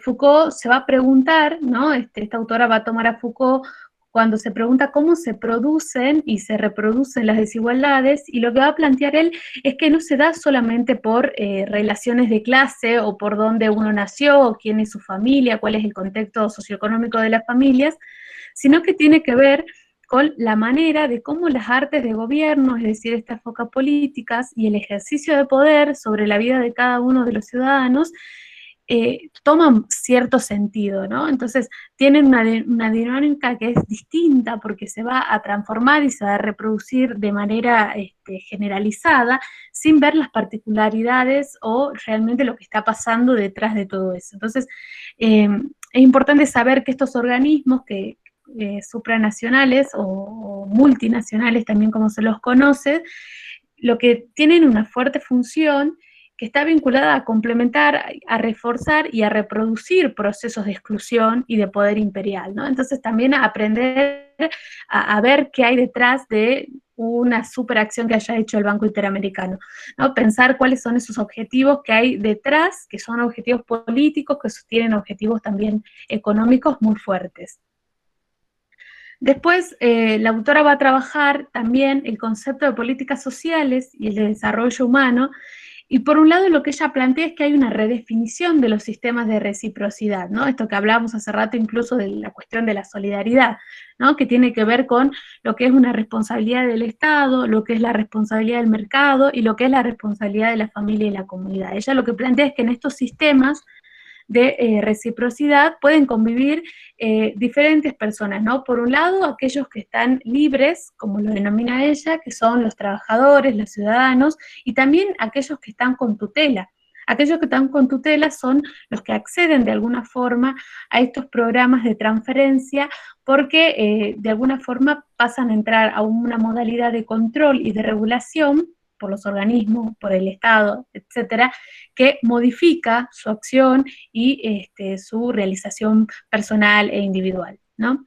Foucault se va a preguntar, ¿no? Esta autora va a tomar a Foucault cuando se pregunta cómo se producen y se reproducen las desigualdades, y lo que va a plantear él es que no se da solamente por relaciones de clase o por dónde uno nació, o quién es su familia, cuál es el contexto socioeconómico de las familias, sino que tiene que ver con la manera de cómo las artes de gobierno, es decir, estas focas políticas y el ejercicio de poder sobre la vida de cada uno de los ciudadanos, toman cierto sentido, ¿no? Entonces, tienen una dinámica que es distinta porque se va a transformar y se va a reproducir de manera generalizada, sin ver las particularidades o realmente lo que está pasando detrás de todo eso. Entonces, es importante saber que estos organismos que supranacionales o multinacionales, también como se los conoce, lo que tienen una fuerte función que está vinculada a complementar, a reforzar y a reproducir procesos de exclusión y de poder imperial, ¿no? Entonces también a aprender a ver qué hay detrás de una superacción que haya hecho el Banco Interamericano, ¿no? Pensar cuáles son esos objetivos que hay detrás, que son objetivos políticos, que tienen objetivos también económicos muy fuertes. Después, la autora va a trabajar también el concepto de políticas sociales y el de desarrollo humano, y por un lado lo que ella plantea es que hay una redefinición de los sistemas de reciprocidad, ¿no? Esto que hablábamos hace rato incluso de la cuestión de la solidaridad, ¿no? Que tiene que ver con lo que es una responsabilidad del Estado, lo que es la responsabilidad del mercado y lo que es la responsabilidad de la familia y la comunidad. Ella lo que plantea es que en estos sistemas de reciprocidad pueden convivir diferentes personas, ¿no? Por un lado, aquellos que están libres, como lo denomina ella, que son los trabajadores, los ciudadanos, y también aquellos que están con tutela. Aquellos que están con tutela son los que acceden de alguna forma a estos programas de transferencia porque de alguna forma pasan a entrar a una modalidad de control y de regulación por los organismos, por el Estado, etcétera, que modifica su acción y su realización personal e individual, ¿no?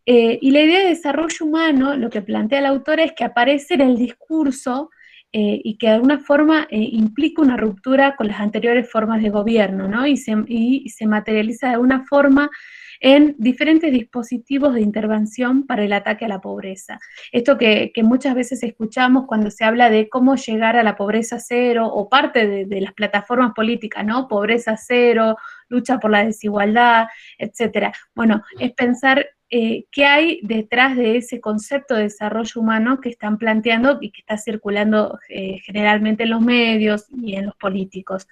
Y la idea de desarrollo humano, lo que plantea la autora es que aparece en el discurso y que de alguna forma implica una ruptura con las anteriores formas de gobierno, ¿no? Y se materializa de alguna forma en diferentes dispositivos de intervención para el ataque a la pobreza. Esto que muchas veces escuchamos cuando se habla de cómo llegar a la pobreza cero, o parte de las plataformas políticas, ¿no? Pobreza cero, lucha por la desigualdad, etcétera. Bueno, es pensar qué hay detrás de ese concepto de desarrollo humano que están planteando y que está circulando generalmente en los medios y en los políticos.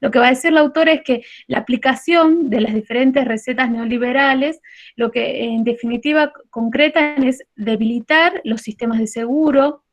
Lo que va a decir la autora es que la aplicación de las diferentes recetas neoliberales, lo que en definitiva concretan es debilitar los sistemas de seguro,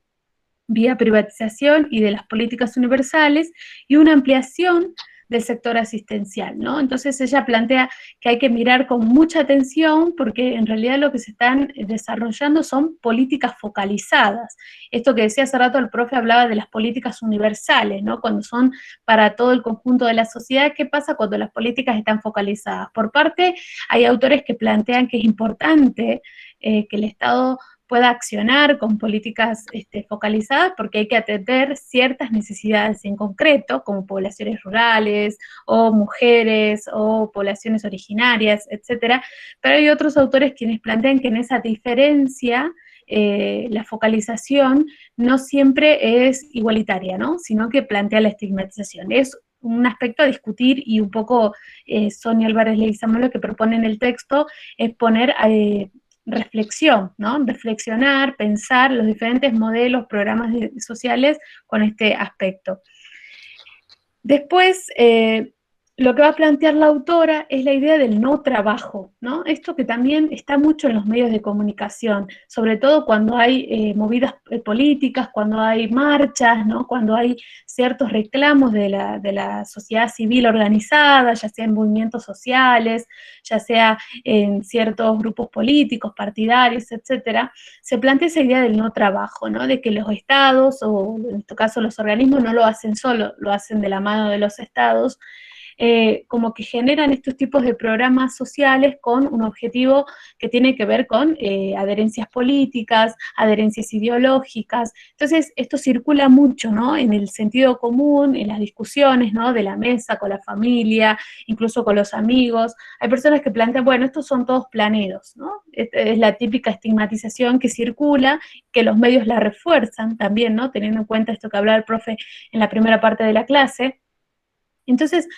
vía privatización y de las políticas universales, y una ampliación del sector asistencial, ¿no? Entonces ella plantea que hay que mirar con mucha atención porque en realidad lo que se están desarrollando son políticas focalizadas. Esto que decía hace rato el profe hablaba de las políticas universales, ¿no? Cuando son para todo el conjunto de la sociedad. ¿Qué pasa cuando las políticas están focalizadas? Por parte, hay autores que plantean que es importante que el Estado pueda accionar con políticas focalizadas porque hay que atender ciertas necesidades en concreto, como poblaciones rurales, o mujeres, o poblaciones originarias, etcétera. Pero hay otros autores quienes plantean que en esa diferencia la focalización no siempre es igualitaria, ¿no? Sino que plantea la estigmatización. Es un aspecto a discutir y un poco Sonia Álvarez Leguizamón lo que propone en el texto es poner reflexión, ¿no? Reflexionar, pensar los diferentes modelos, programas sociales con este aspecto. Después, lo que va a plantear la autora es la idea del no trabajo, ¿no? Esto que también está mucho en los medios de comunicación, sobre todo cuando hay movidas políticas, cuando hay marchas, ¿no? Cuando hay ciertos reclamos de la sociedad civil organizada, ya sea en movimientos sociales, ya sea en ciertos grupos políticos, partidarios, etcétera, se plantea esa idea del no trabajo, ¿no? De que los estados, o en este caso los organismos, no lo hacen solo, lo hacen de la mano de los estados, como que generan estos tipos de programas sociales con un objetivo que tiene que ver con adherencias políticas, adherencias ideológicas. Entonces, esto circula mucho, ¿no? En el sentido común, en las discusiones, ¿no? De la mesa, con la familia, incluso con los amigos. Hay personas que plantean, bueno, estos son todos planeros, ¿no? Es la típica estigmatización que circula, que los medios la refuerzan también, ¿no? Teniendo en cuenta esto que hablaba el profe en la primera parte de la clase. Entonces,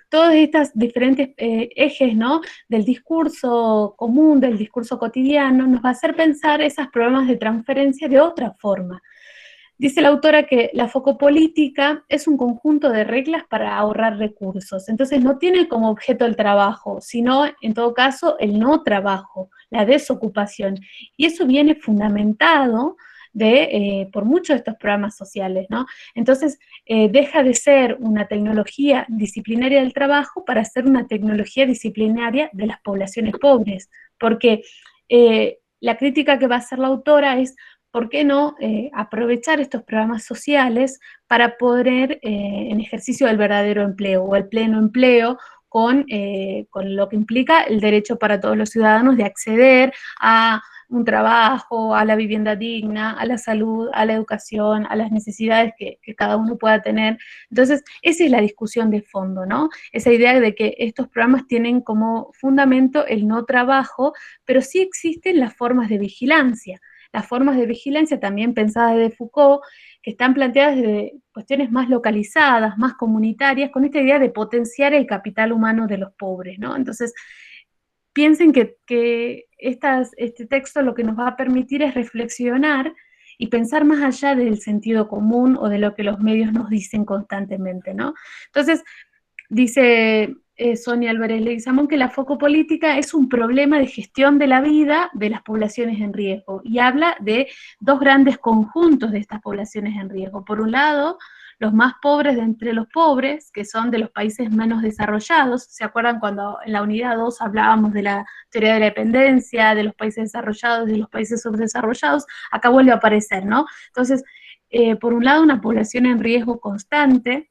todos estos diferentes ejes, ¿no? Del discurso común, del discurso cotidiano, nos va a hacer pensar esos problemas de transferencia de otra forma. Dice la autora que la focopolítica es un conjunto de reglas para ahorrar recursos. Entonces no tiene como objeto el trabajo, sino en todo caso el no trabajo, la desocupación. Y eso viene fundamentado por muchos de estos programas sociales, ¿no? Entonces deja de ser una tecnología disciplinaria del trabajo para ser una tecnología disciplinaria de las poblaciones pobres, porque la crítica que va a hacer la autora es ¿por qué no aprovechar estos programas sociales para poder, en ejercicio del verdadero empleo o el pleno empleo, con lo que implica el derecho para todos los ciudadanos de acceder a un trabajo, a la vivienda digna, a la salud, a la educación, a las necesidades que cada uno pueda tener? Entonces, esa es la discusión de fondo, ¿no? Esa idea de que estos programas tienen como fundamento el no trabajo, pero sí existen las formas de vigilancia. Las formas de vigilancia también pensadas desde Foucault, que están planteadas desde cuestiones más localizadas, más comunitarias, con esta idea de potenciar el capital humano de los pobres, ¿no? Entonces, piensen que este texto lo que nos va a permitir es reflexionar y pensar más allá del sentido común o de lo que los medios nos dicen constantemente, ¿no? Entonces, dice Sonia Álvarez Leguizamón que la focopolítica es un problema de gestión de la vida de las poblaciones en riesgo, y habla de dos grandes conjuntos de estas poblaciones en riesgo. Por un lado, los más pobres de entre los pobres, que son de los países menos desarrollados. ¿Se acuerdan cuando en la unidad 2 hablábamos de la teoría de la dependencia, de los países desarrollados y de los países subdesarrollados? Acá vuelve a aparecer, ¿no? Entonces, por un lado, una población en riesgo constante,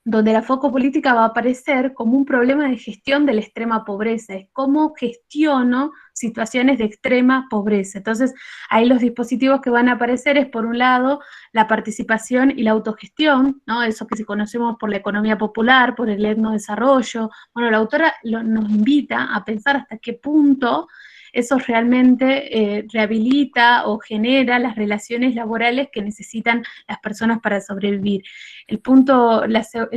donde la focopolítica va a aparecer como un problema de gestión de la extrema pobreza, es cómo gestiono situaciones de extrema pobreza. Entonces, ahí los dispositivos que van a aparecer es, por un lado, la participación y la autogestión, ¿no? Eso que conocemos por la economía popular, por el etnodesarrollo. Bueno, la autora nos invita a pensar hasta qué punto eso realmente rehabilita o genera las relaciones laborales que necesitan las personas para sobrevivir. El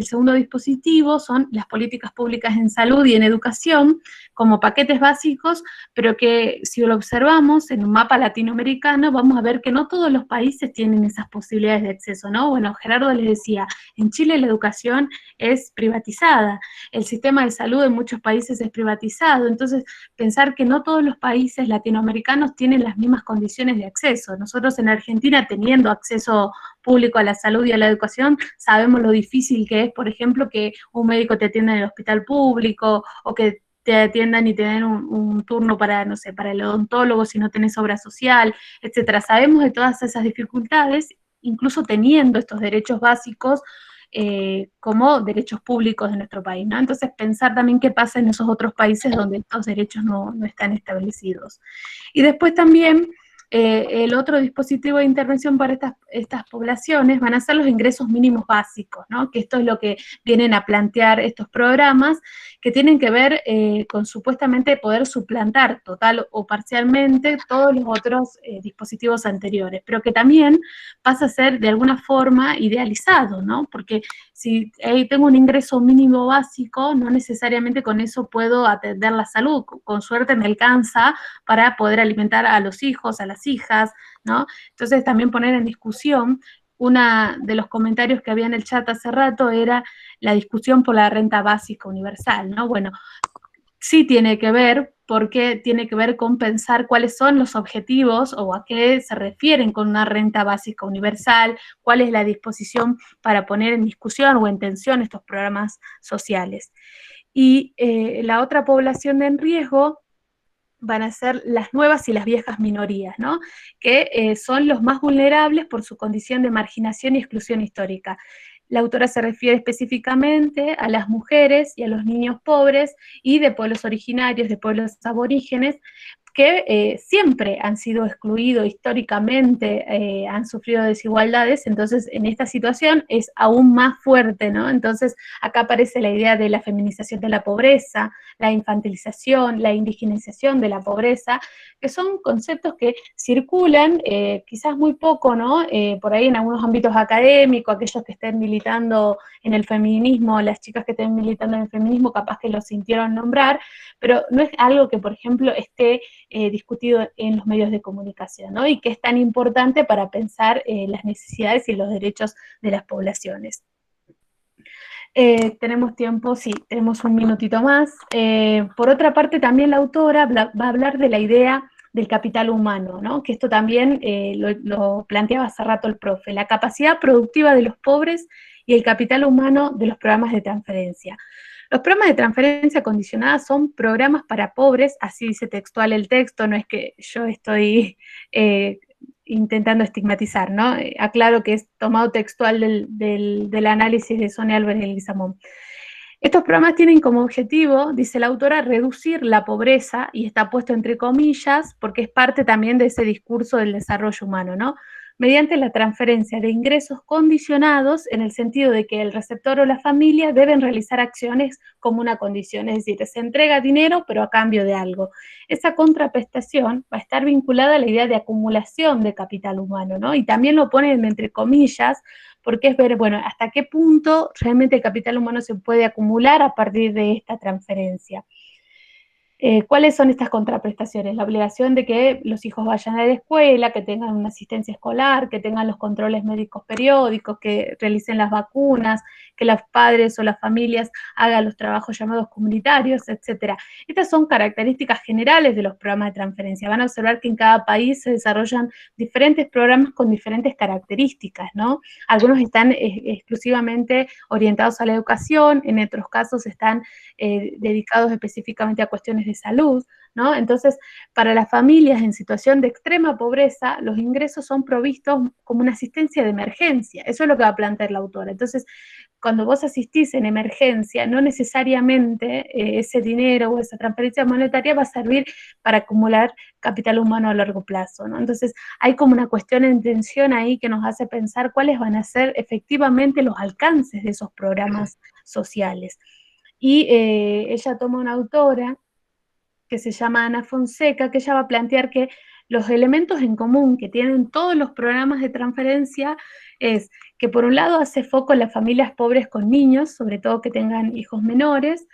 segundo dispositivo son las políticas públicas en salud y en educación como paquetes básicos, pero que si lo observamos en un mapa latinoamericano vamos a ver que no todos los países tienen esas posibilidades de acceso, ¿no? Bueno, Gerardo les decía, en Chile la educación es privatizada, el sistema de salud en muchos países es privatizado, entonces pensar que no todos los países latinoamericanos tienen las mismas condiciones de acceso. Nosotros en Argentina, teniendo acceso público a la salud y a la educación, sabemos lo difícil que es, por ejemplo, que un médico te atienda en el hospital público, o que te atiendan y te den un turno para, no sé, para el odontólogo si no tenés obra social, etcétera. Sabemos de todas esas dificultades, incluso teniendo estos derechos básicos como derechos públicos de nuestro país, ¿no? Entonces, pensar también qué pasa en esos otros países donde estos derechos no están establecidos. Y después también, el otro dispositivo de intervención para estas estas poblaciones van a ser los ingresos mínimos básicos, ¿no? Que esto es lo que vienen a plantear estos programas, que tienen que ver con supuestamente poder suplantar total o parcialmente todos los otros dispositivos anteriores, pero que también pasa a ser de alguna forma idealizado, ¿no? Porque si tengo un ingreso mínimo básico, no necesariamente con eso puedo atender la salud, con suerte me alcanza para poder alimentar a los hijos, a las hijas, ¿no? Entonces también poner en discusión, una de los comentarios que había en el chat hace rato era la discusión por la renta básica universal, ¿no? Bueno, sí tiene que ver, porque tiene que ver con pensar cuáles son los objetivos o a qué se refieren con una renta básica universal, cuál es la disposición para poner en discusión o en tensión estos programas sociales. Y la otra población en riesgo van a ser las nuevas y las viejas minorías, ¿no? Que son los más vulnerables por su condición de marginación y exclusión histórica. La autora se refiere específicamente a las mujeres y a los niños pobres y de pueblos originarios, de pueblos aborígenes, que siempre han sido excluidos históricamente, han sufrido desigualdades, entonces en esta situación es aún más fuerte, ¿no? Entonces acá aparece la idea de la feminización de la pobreza, la infantilización, la indigenización de la pobreza, que son conceptos que circulan quizás muy poco, ¿no? Por ahí en algunos ámbitos académicos, aquellos que estén militando en el feminismo, las chicas que estén militando en el feminismo capaz que lo sintieron nombrar, pero no es algo que, por ejemplo, esté discutido en los medios de comunicación, ¿no? Y que es tan importante para pensar las necesidades y los derechos de las poblaciones. Tenemos tiempo, sí, tenemos un minutito más. Por otra parte, también la autora va a hablar de la idea del capital humano, ¿no? Que esto también lo planteaba hace rato el profe, la capacidad productiva de los pobres y el capital humano de los programas de transferencia. Los programas de transferencia condicionada son programas para pobres, así dice textual el texto, no es que yo estoy intentando estigmatizar, ¿no? Aclaro que es tomado textual del análisis de Sonia Álvarez y Leguizamón. Estos programas tienen como objetivo, dice la autora, reducir la pobreza, y está puesto entre comillas, porque es parte también de ese discurso del desarrollo humano, ¿no? Mediante la transferencia de ingresos condicionados, en el sentido de que el receptor o la familia deben realizar acciones como una condición, es decir, se entrega dinero pero a cambio de algo. Esa contraprestación va a estar vinculada a la idea de acumulación de capital humano, ¿no? Y también lo ponen entre comillas, porque es ver, bueno, hasta qué punto realmente el capital humano se puede acumular a partir de esta transferencia. ¿Cuáles son estas contraprestaciones? La obligación de que los hijos vayan a la escuela, que tengan una asistencia escolar, que tengan los controles médicos periódicos, que realicen las vacunas, que los padres o las familias hagan los trabajos llamados comunitarios, etc. Estas son características generales de los programas de transferencia. Van a observar que en cada país se desarrollan diferentes programas con diferentes características, ¿no? Algunos están exclusivamente orientados a la educación, en otros casos están dedicados específicamente a cuestiones de salud, ¿no? Entonces, para las familias en situación de extrema pobreza, los ingresos son provistos como una asistencia de emergencia. Eso es lo que va a plantear la autora. Entonces, cuando vos asistís en emergencia, no necesariamente ese dinero o esa transferencia monetaria va a servir para acumular capital humano a largo plazo, ¿no? Entonces, hay como una cuestión en tensión ahí que nos hace pensar cuáles van a ser efectivamente los alcances de esos programas sociales. Y ella toma una autora que se llama Ana Fonseca, que ella va a plantear que los elementos en común que tienen todos los programas de transferencia es que por un lado hace foco en las familias pobres con niños, sobre todo que tengan hijos menores,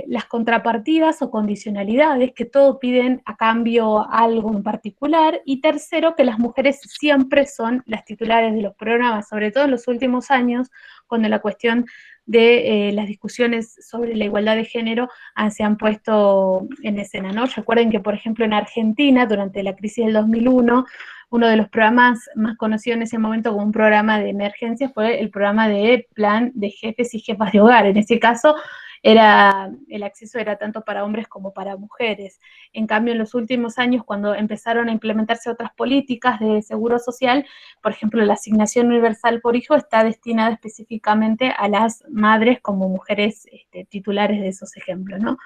las contrapartidas o condicionalidades, que todo piden a cambio algo en particular, y tercero, que las mujeres siempre son las titulares de los programas, sobre todo en los últimos años, cuando la cuestión de las discusiones sobre la igualdad de género se han puesto en escena, ¿no? Recuerden que, por ejemplo, en Argentina, durante la crisis del 2001, uno de los programas más conocidos en ese momento como un programa de emergencia fue el programa de plan de jefes y jefas de hogar. En ese caso, el acceso era tanto para hombres como para mujeres. En cambio, en los últimos años, cuando empezaron a implementarse otras políticas de seguro social, por ejemplo, la asignación universal por hijo está destinada específicamente a las madres como mujeres titulares de esos ejemplos, ¿no?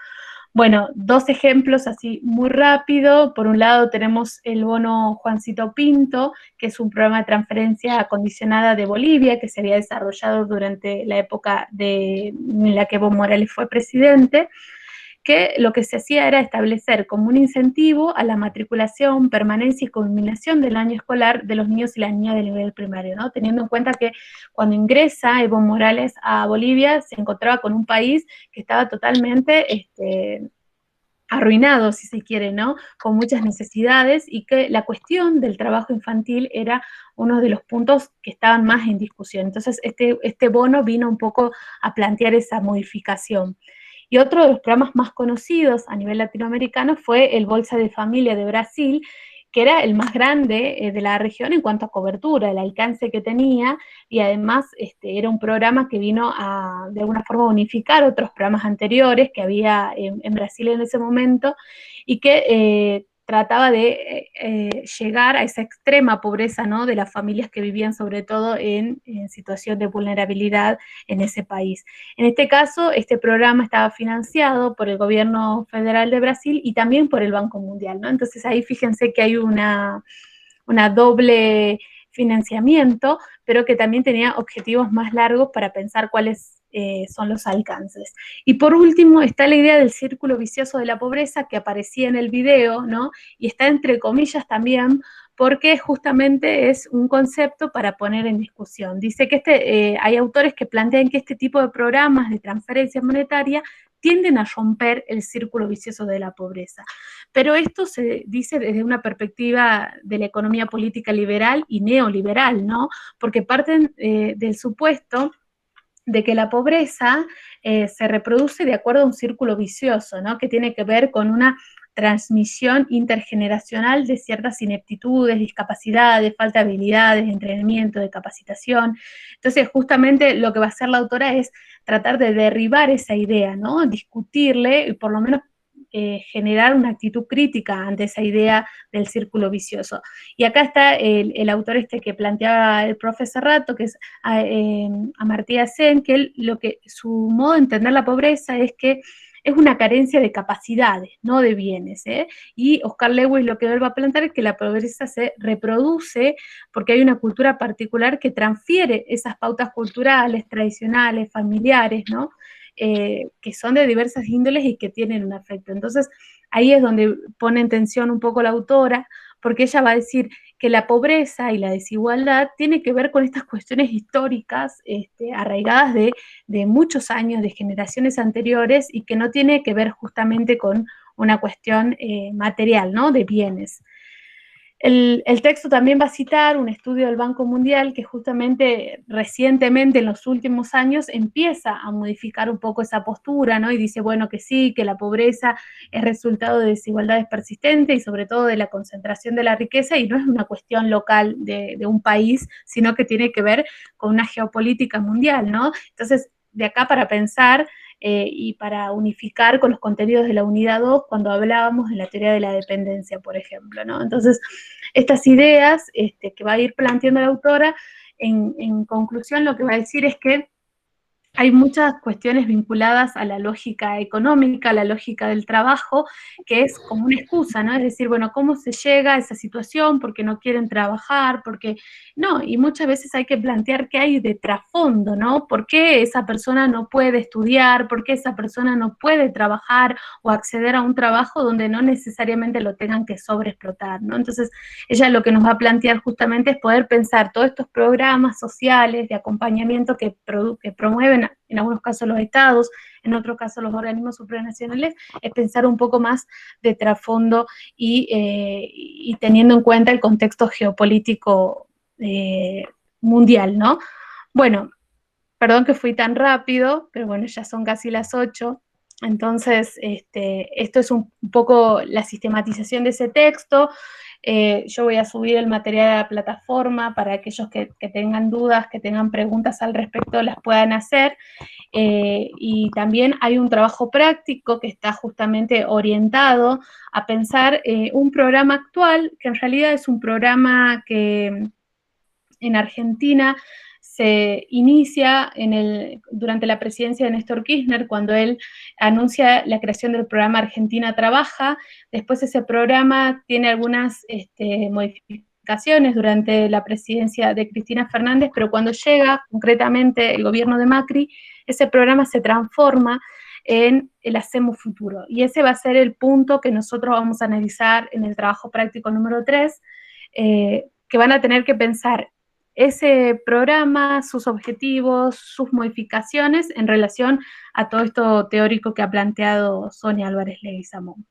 Bueno, dos ejemplos así muy rápido. Por un lado tenemos el bono Juancito Pinto, que es un programa de transferencia condicionada de Bolivia que se había desarrollado durante la época en la que Evo Morales fue presidente, que lo que se hacía era establecer como un incentivo a la matriculación, permanencia y culminación del año escolar de los niños y las niñas de nivel primario, ¿no? Teniendo en cuenta que cuando ingresa Evo Morales a Bolivia se encontraba con un país que estaba totalmente arruinado, si se quiere, ¿no? Con muchas necesidades, y que la cuestión del trabajo infantil era uno de los puntos que estaban más en discusión. Entonces, este bono vino un poco a plantear esa modificación. Y otro de los programas más conocidos a nivel latinoamericano fue el Bolsa de Familia de Brasil, que era el más grande de la región en cuanto a cobertura, el alcance que tenía, y además era un programa que vino a, de alguna forma, unificar otros programas anteriores que había en Brasil en ese momento, y que trataba de llegar a esa extrema pobreza, ¿no?, de las familias que vivían sobre todo en situación de vulnerabilidad en ese país. En este caso, este programa estaba financiado por el gobierno federal de Brasil y también por el Banco Mundial, ¿no? Entonces ahí fíjense que hay una doble financiamiento, pero que también tenía objetivos más largos para pensar cuáles son los alcances. Y por último está la idea del círculo vicioso de la pobreza que aparecía en el video, ¿no? Y está entre comillas también, porque justamente es un concepto para poner en discusión. Dice que hay autores que plantean que este tipo de programas de transferencia monetaria tienden a romper el círculo vicioso de la pobreza. Pero esto se dice desde una perspectiva de la economía política liberal y neoliberal, ¿no? Porque parten del supuesto de que la pobreza se reproduce de acuerdo a un círculo vicioso, ¿no?, que tiene que ver con una transmisión intergeneracional de ciertas ineptitudes, discapacidades, falta de habilidades, de entrenamiento, de capacitación. Entonces, justamente lo que va a hacer la autora es tratar de derribar esa idea, ¿no?, discutirle y por lo menos generar una actitud crítica ante esa idea del círculo vicioso. Y acá está el autor que planteaba el profe hace rato, que es Amartya Sen, que él, su modo de entender la pobreza es que es una carencia de capacidades, no de bienes, ¿eh? Y Oscar Lewis lo que él va a plantear es que la pobreza se reproduce porque hay una cultura particular que transfiere esas pautas culturales, tradicionales, familiares, ¿no?, que son de diversas índoles y que tienen un efecto. Entonces, ahí es donde pone en tensión un poco la autora, porque ella va a decir que la pobreza y la desigualdad tiene que ver con estas cuestiones históricas arraigadas de muchos años, de generaciones anteriores, y que no tiene que ver justamente con una cuestión material, ¿no?, de bienes. El texto también va a citar un estudio del Banco Mundial que justamente recientemente, en los últimos años, empieza a modificar un poco esa postura, ¿no? Y dice, bueno, que sí, que la pobreza es resultado de desigualdades persistentes y sobre todo de la concentración de la riqueza, y no es una cuestión local de un país, sino que tiene que ver con una geopolítica mundial, ¿no? Entonces, de acá para pensar y para unificar con los contenidos de la unidad 2 cuando hablábamos de la teoría de la dependencia, por ejemplo, ¿no? Entonces, estas ideas que va a ir planteando la autora, en conclusión lo que va a decir es que hay muchas cuestiones vinculadas a la lógica económica, a la lógica del trabajo, que es como una excusa, ¿no? Es decir, bueno, ¿cómo se llega a esa situación? Porque no quieren trabajar, porque no, y muchas veces hay que plantear qué hay de trasfondo, ¿no? ¿Por qué esa persona no puede estudiar? ¿Por qué esa persona no puede trabajar o acceder a un trabajo donde no necesariamente lo tengan que sobreexplotar, ¿no? Entonces, ella lo que nos va a plantear justamente es poder pensar todos estos programas sociales de acompañamiento que promueven en algunos casos los estados, en otros casos los organismos supranacionales, es pensar un poco más de trasfondo y teniendo en cuenta el contexto geopolítico mundial, ¿no? Bueno, perdón que fui tan rápido, pero bueno, ya son casi las 8. Entonces, esto es un poco la sistematización de ese texto. Yo voy a subir el material a la plataforma para aquellos que tengan dudas, que tengan preguntas al respecto, las puedan hacer. Y también hay un trabajo práctico que está justamente orientado a pensar un programa actual, que en realidad es un programa que en Argentina se inicia durante la presidencia de Néstor Kirchner, cuando él anuncia la creación del programa Argentina Trabaja. Después ese programa tiene algunas modificaciones durante la presidencia de Cristina Fernández, pero cuando llega concretamente el gobierno de Macri, ese programa se transforma en el Hacemos Futuro. Y ese va a ser el punto que nosotros vamos a analizar en el trabajo práctico número 3, que van a tener que pensar ese programa, sus objetivos, sus modificaciones en relación a todo esto teórico que ha planteado Sonia Álvarez Leguizamón.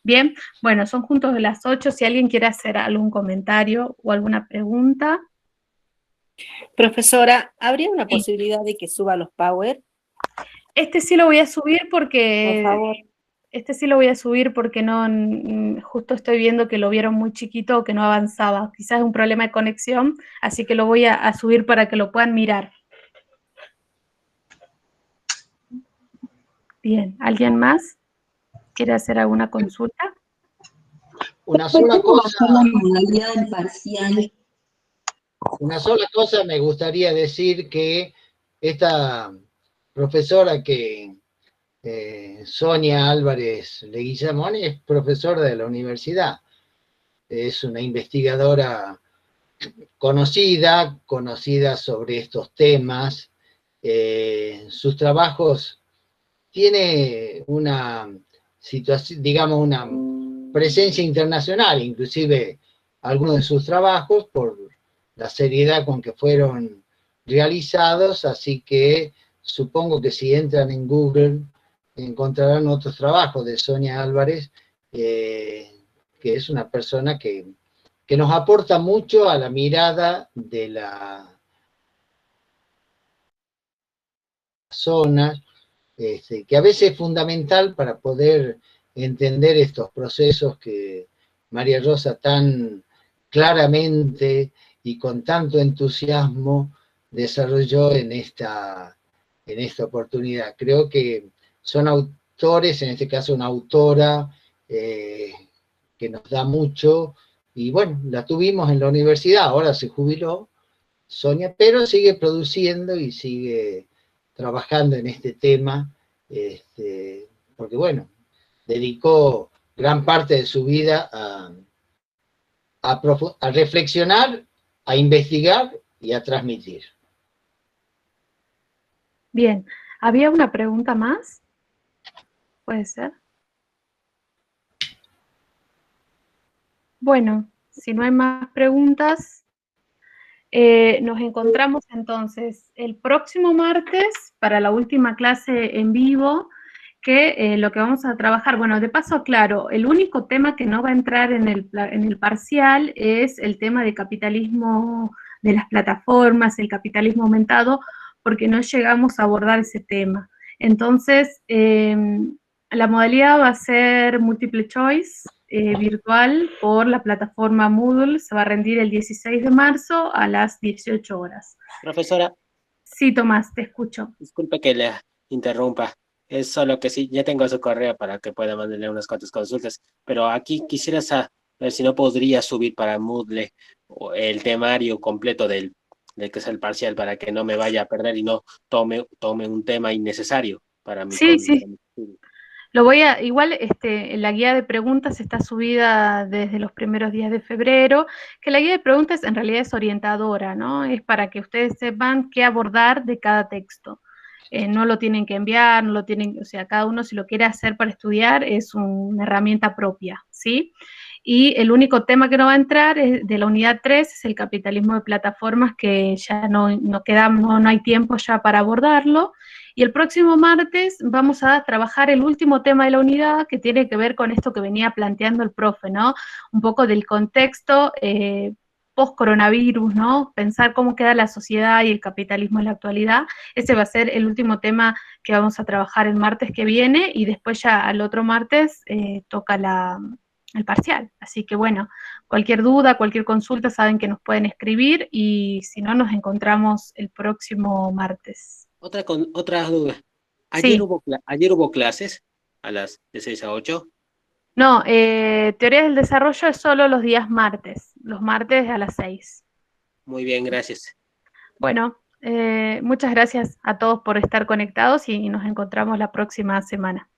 Bien, bueno, son juntos de las 8. Si alguien quiere hacer algún comentario o alguna pregunta. Profesora, ¿habría una posibilidad de que suba los Power? Este sí lo voy a subir porque... Por favor. Este sí lo voy a subir porque no, justo estoy viendo que lo vieron muy chiquito o que no avanzaba. Quizás es un problema de conexión, así que lo voy a subir para que lo puedan mirar. Bien, ¿alguien más quiere hacer alguna consulta? Una sola cosa. La modalidad del parcial. Una sola cosa me gustaría decir, que esta profesora que Sonia Álvarez Leguizamón es profesora de la universidad, es una investigadora conocida sobre estos temas. Sus trabajos tiene una situación, digamos, una presencia internacional, inclusive algunos de sus trabajos por la seriedad con que fueron realizados, así que supongo que si entran en Google encontrarán otros trabajos de Sonia Álvarez, que es una persona que nos aporta mucho a la mirada de la zona, que a veces es fundamental para poder entender estos procesos que María Rosa tan claramente y con tanto entusiasmo desarrolló en esta oportunidad. Creo que son autores, en este caso una autora, que nos da mucho, y bueno, la tuvimos en la universidad, ahora se jubiló Sonia, pero sigue produciendo y sigue trabajando en este tema, porque bueno, dedicó gran parte de su vida a reflexionar, a investigar y a transmitir. Bien, ¿había una pregunta más? ¿Puede ser? Bueno, si no hay más preguntas, nos encontramos entonces el próximo martes para la última clase en vivo, que lo que vamos a trabajar, bueno, de paso aclaro, el único tema que no va a entrar en el parcial es el tema de capitalismo de las plataformas, el capitalismo aumentado, porque no llegamos a abordar ese tema. Entonces, la modalidad va a ser múltiple choice, virtual por la plataforma Moodle, se va a rendir el 16 de marzo a las 18 horas. Profesora. Sí, Tomás, te escucho. Disculpe que le interrumpa, es solo que sí, ya tengo su correo para que pueda mandarle unas cuantas consultas, pero aquí quisiera saber si no podría subir para Moodle el temario completo del que es el parcial, para que no me vaya a perder y no tome un tema innecesario para mi Sí. para mi estudio. Lo voy a, igual la guía de preguntas está subida desde los primeros días de febrero, que la guía de preguntas en realidad es orientadora, ¿no? Es para que ustedes sepan qué abordar de cada texto. No lo tienen que enviar, no lo tienen, o sea, cada uno si lo quiere hacer para estudiar es una herramienta propia, ¿sí? Y el único tema que no va a entrar es de la unidad 3, es el capitalismo de plataformas, que ya no hay tiempo ya para abordarlo. Y el próximo martes vamos a trabajar el último tema de la unidad, que tiene que ver con esto que venía planteando el profe, ¿no? Un poco del contexto post-coronavirus, ¿no? Pensar cómo queda la sociedad y el capitalismo en la actualidad. Ese va a ser el último tema que vamos a trabajar el martes que viene, y después ya al otro martes toca el parcial. Así que bueno, cualquier duda, cualquier consulta, saben que nos pueden escribir, y si no, nos encontramos el próximo martes. Otra duda. Sí. Ayer hubo clases de 6 a 8. No, teoría del desarrollo es solo los días martes a las 6. Muy bien, gracias. Bueno, Muchas gracias a todos por estar conectados y nos encontramos la próxima semana.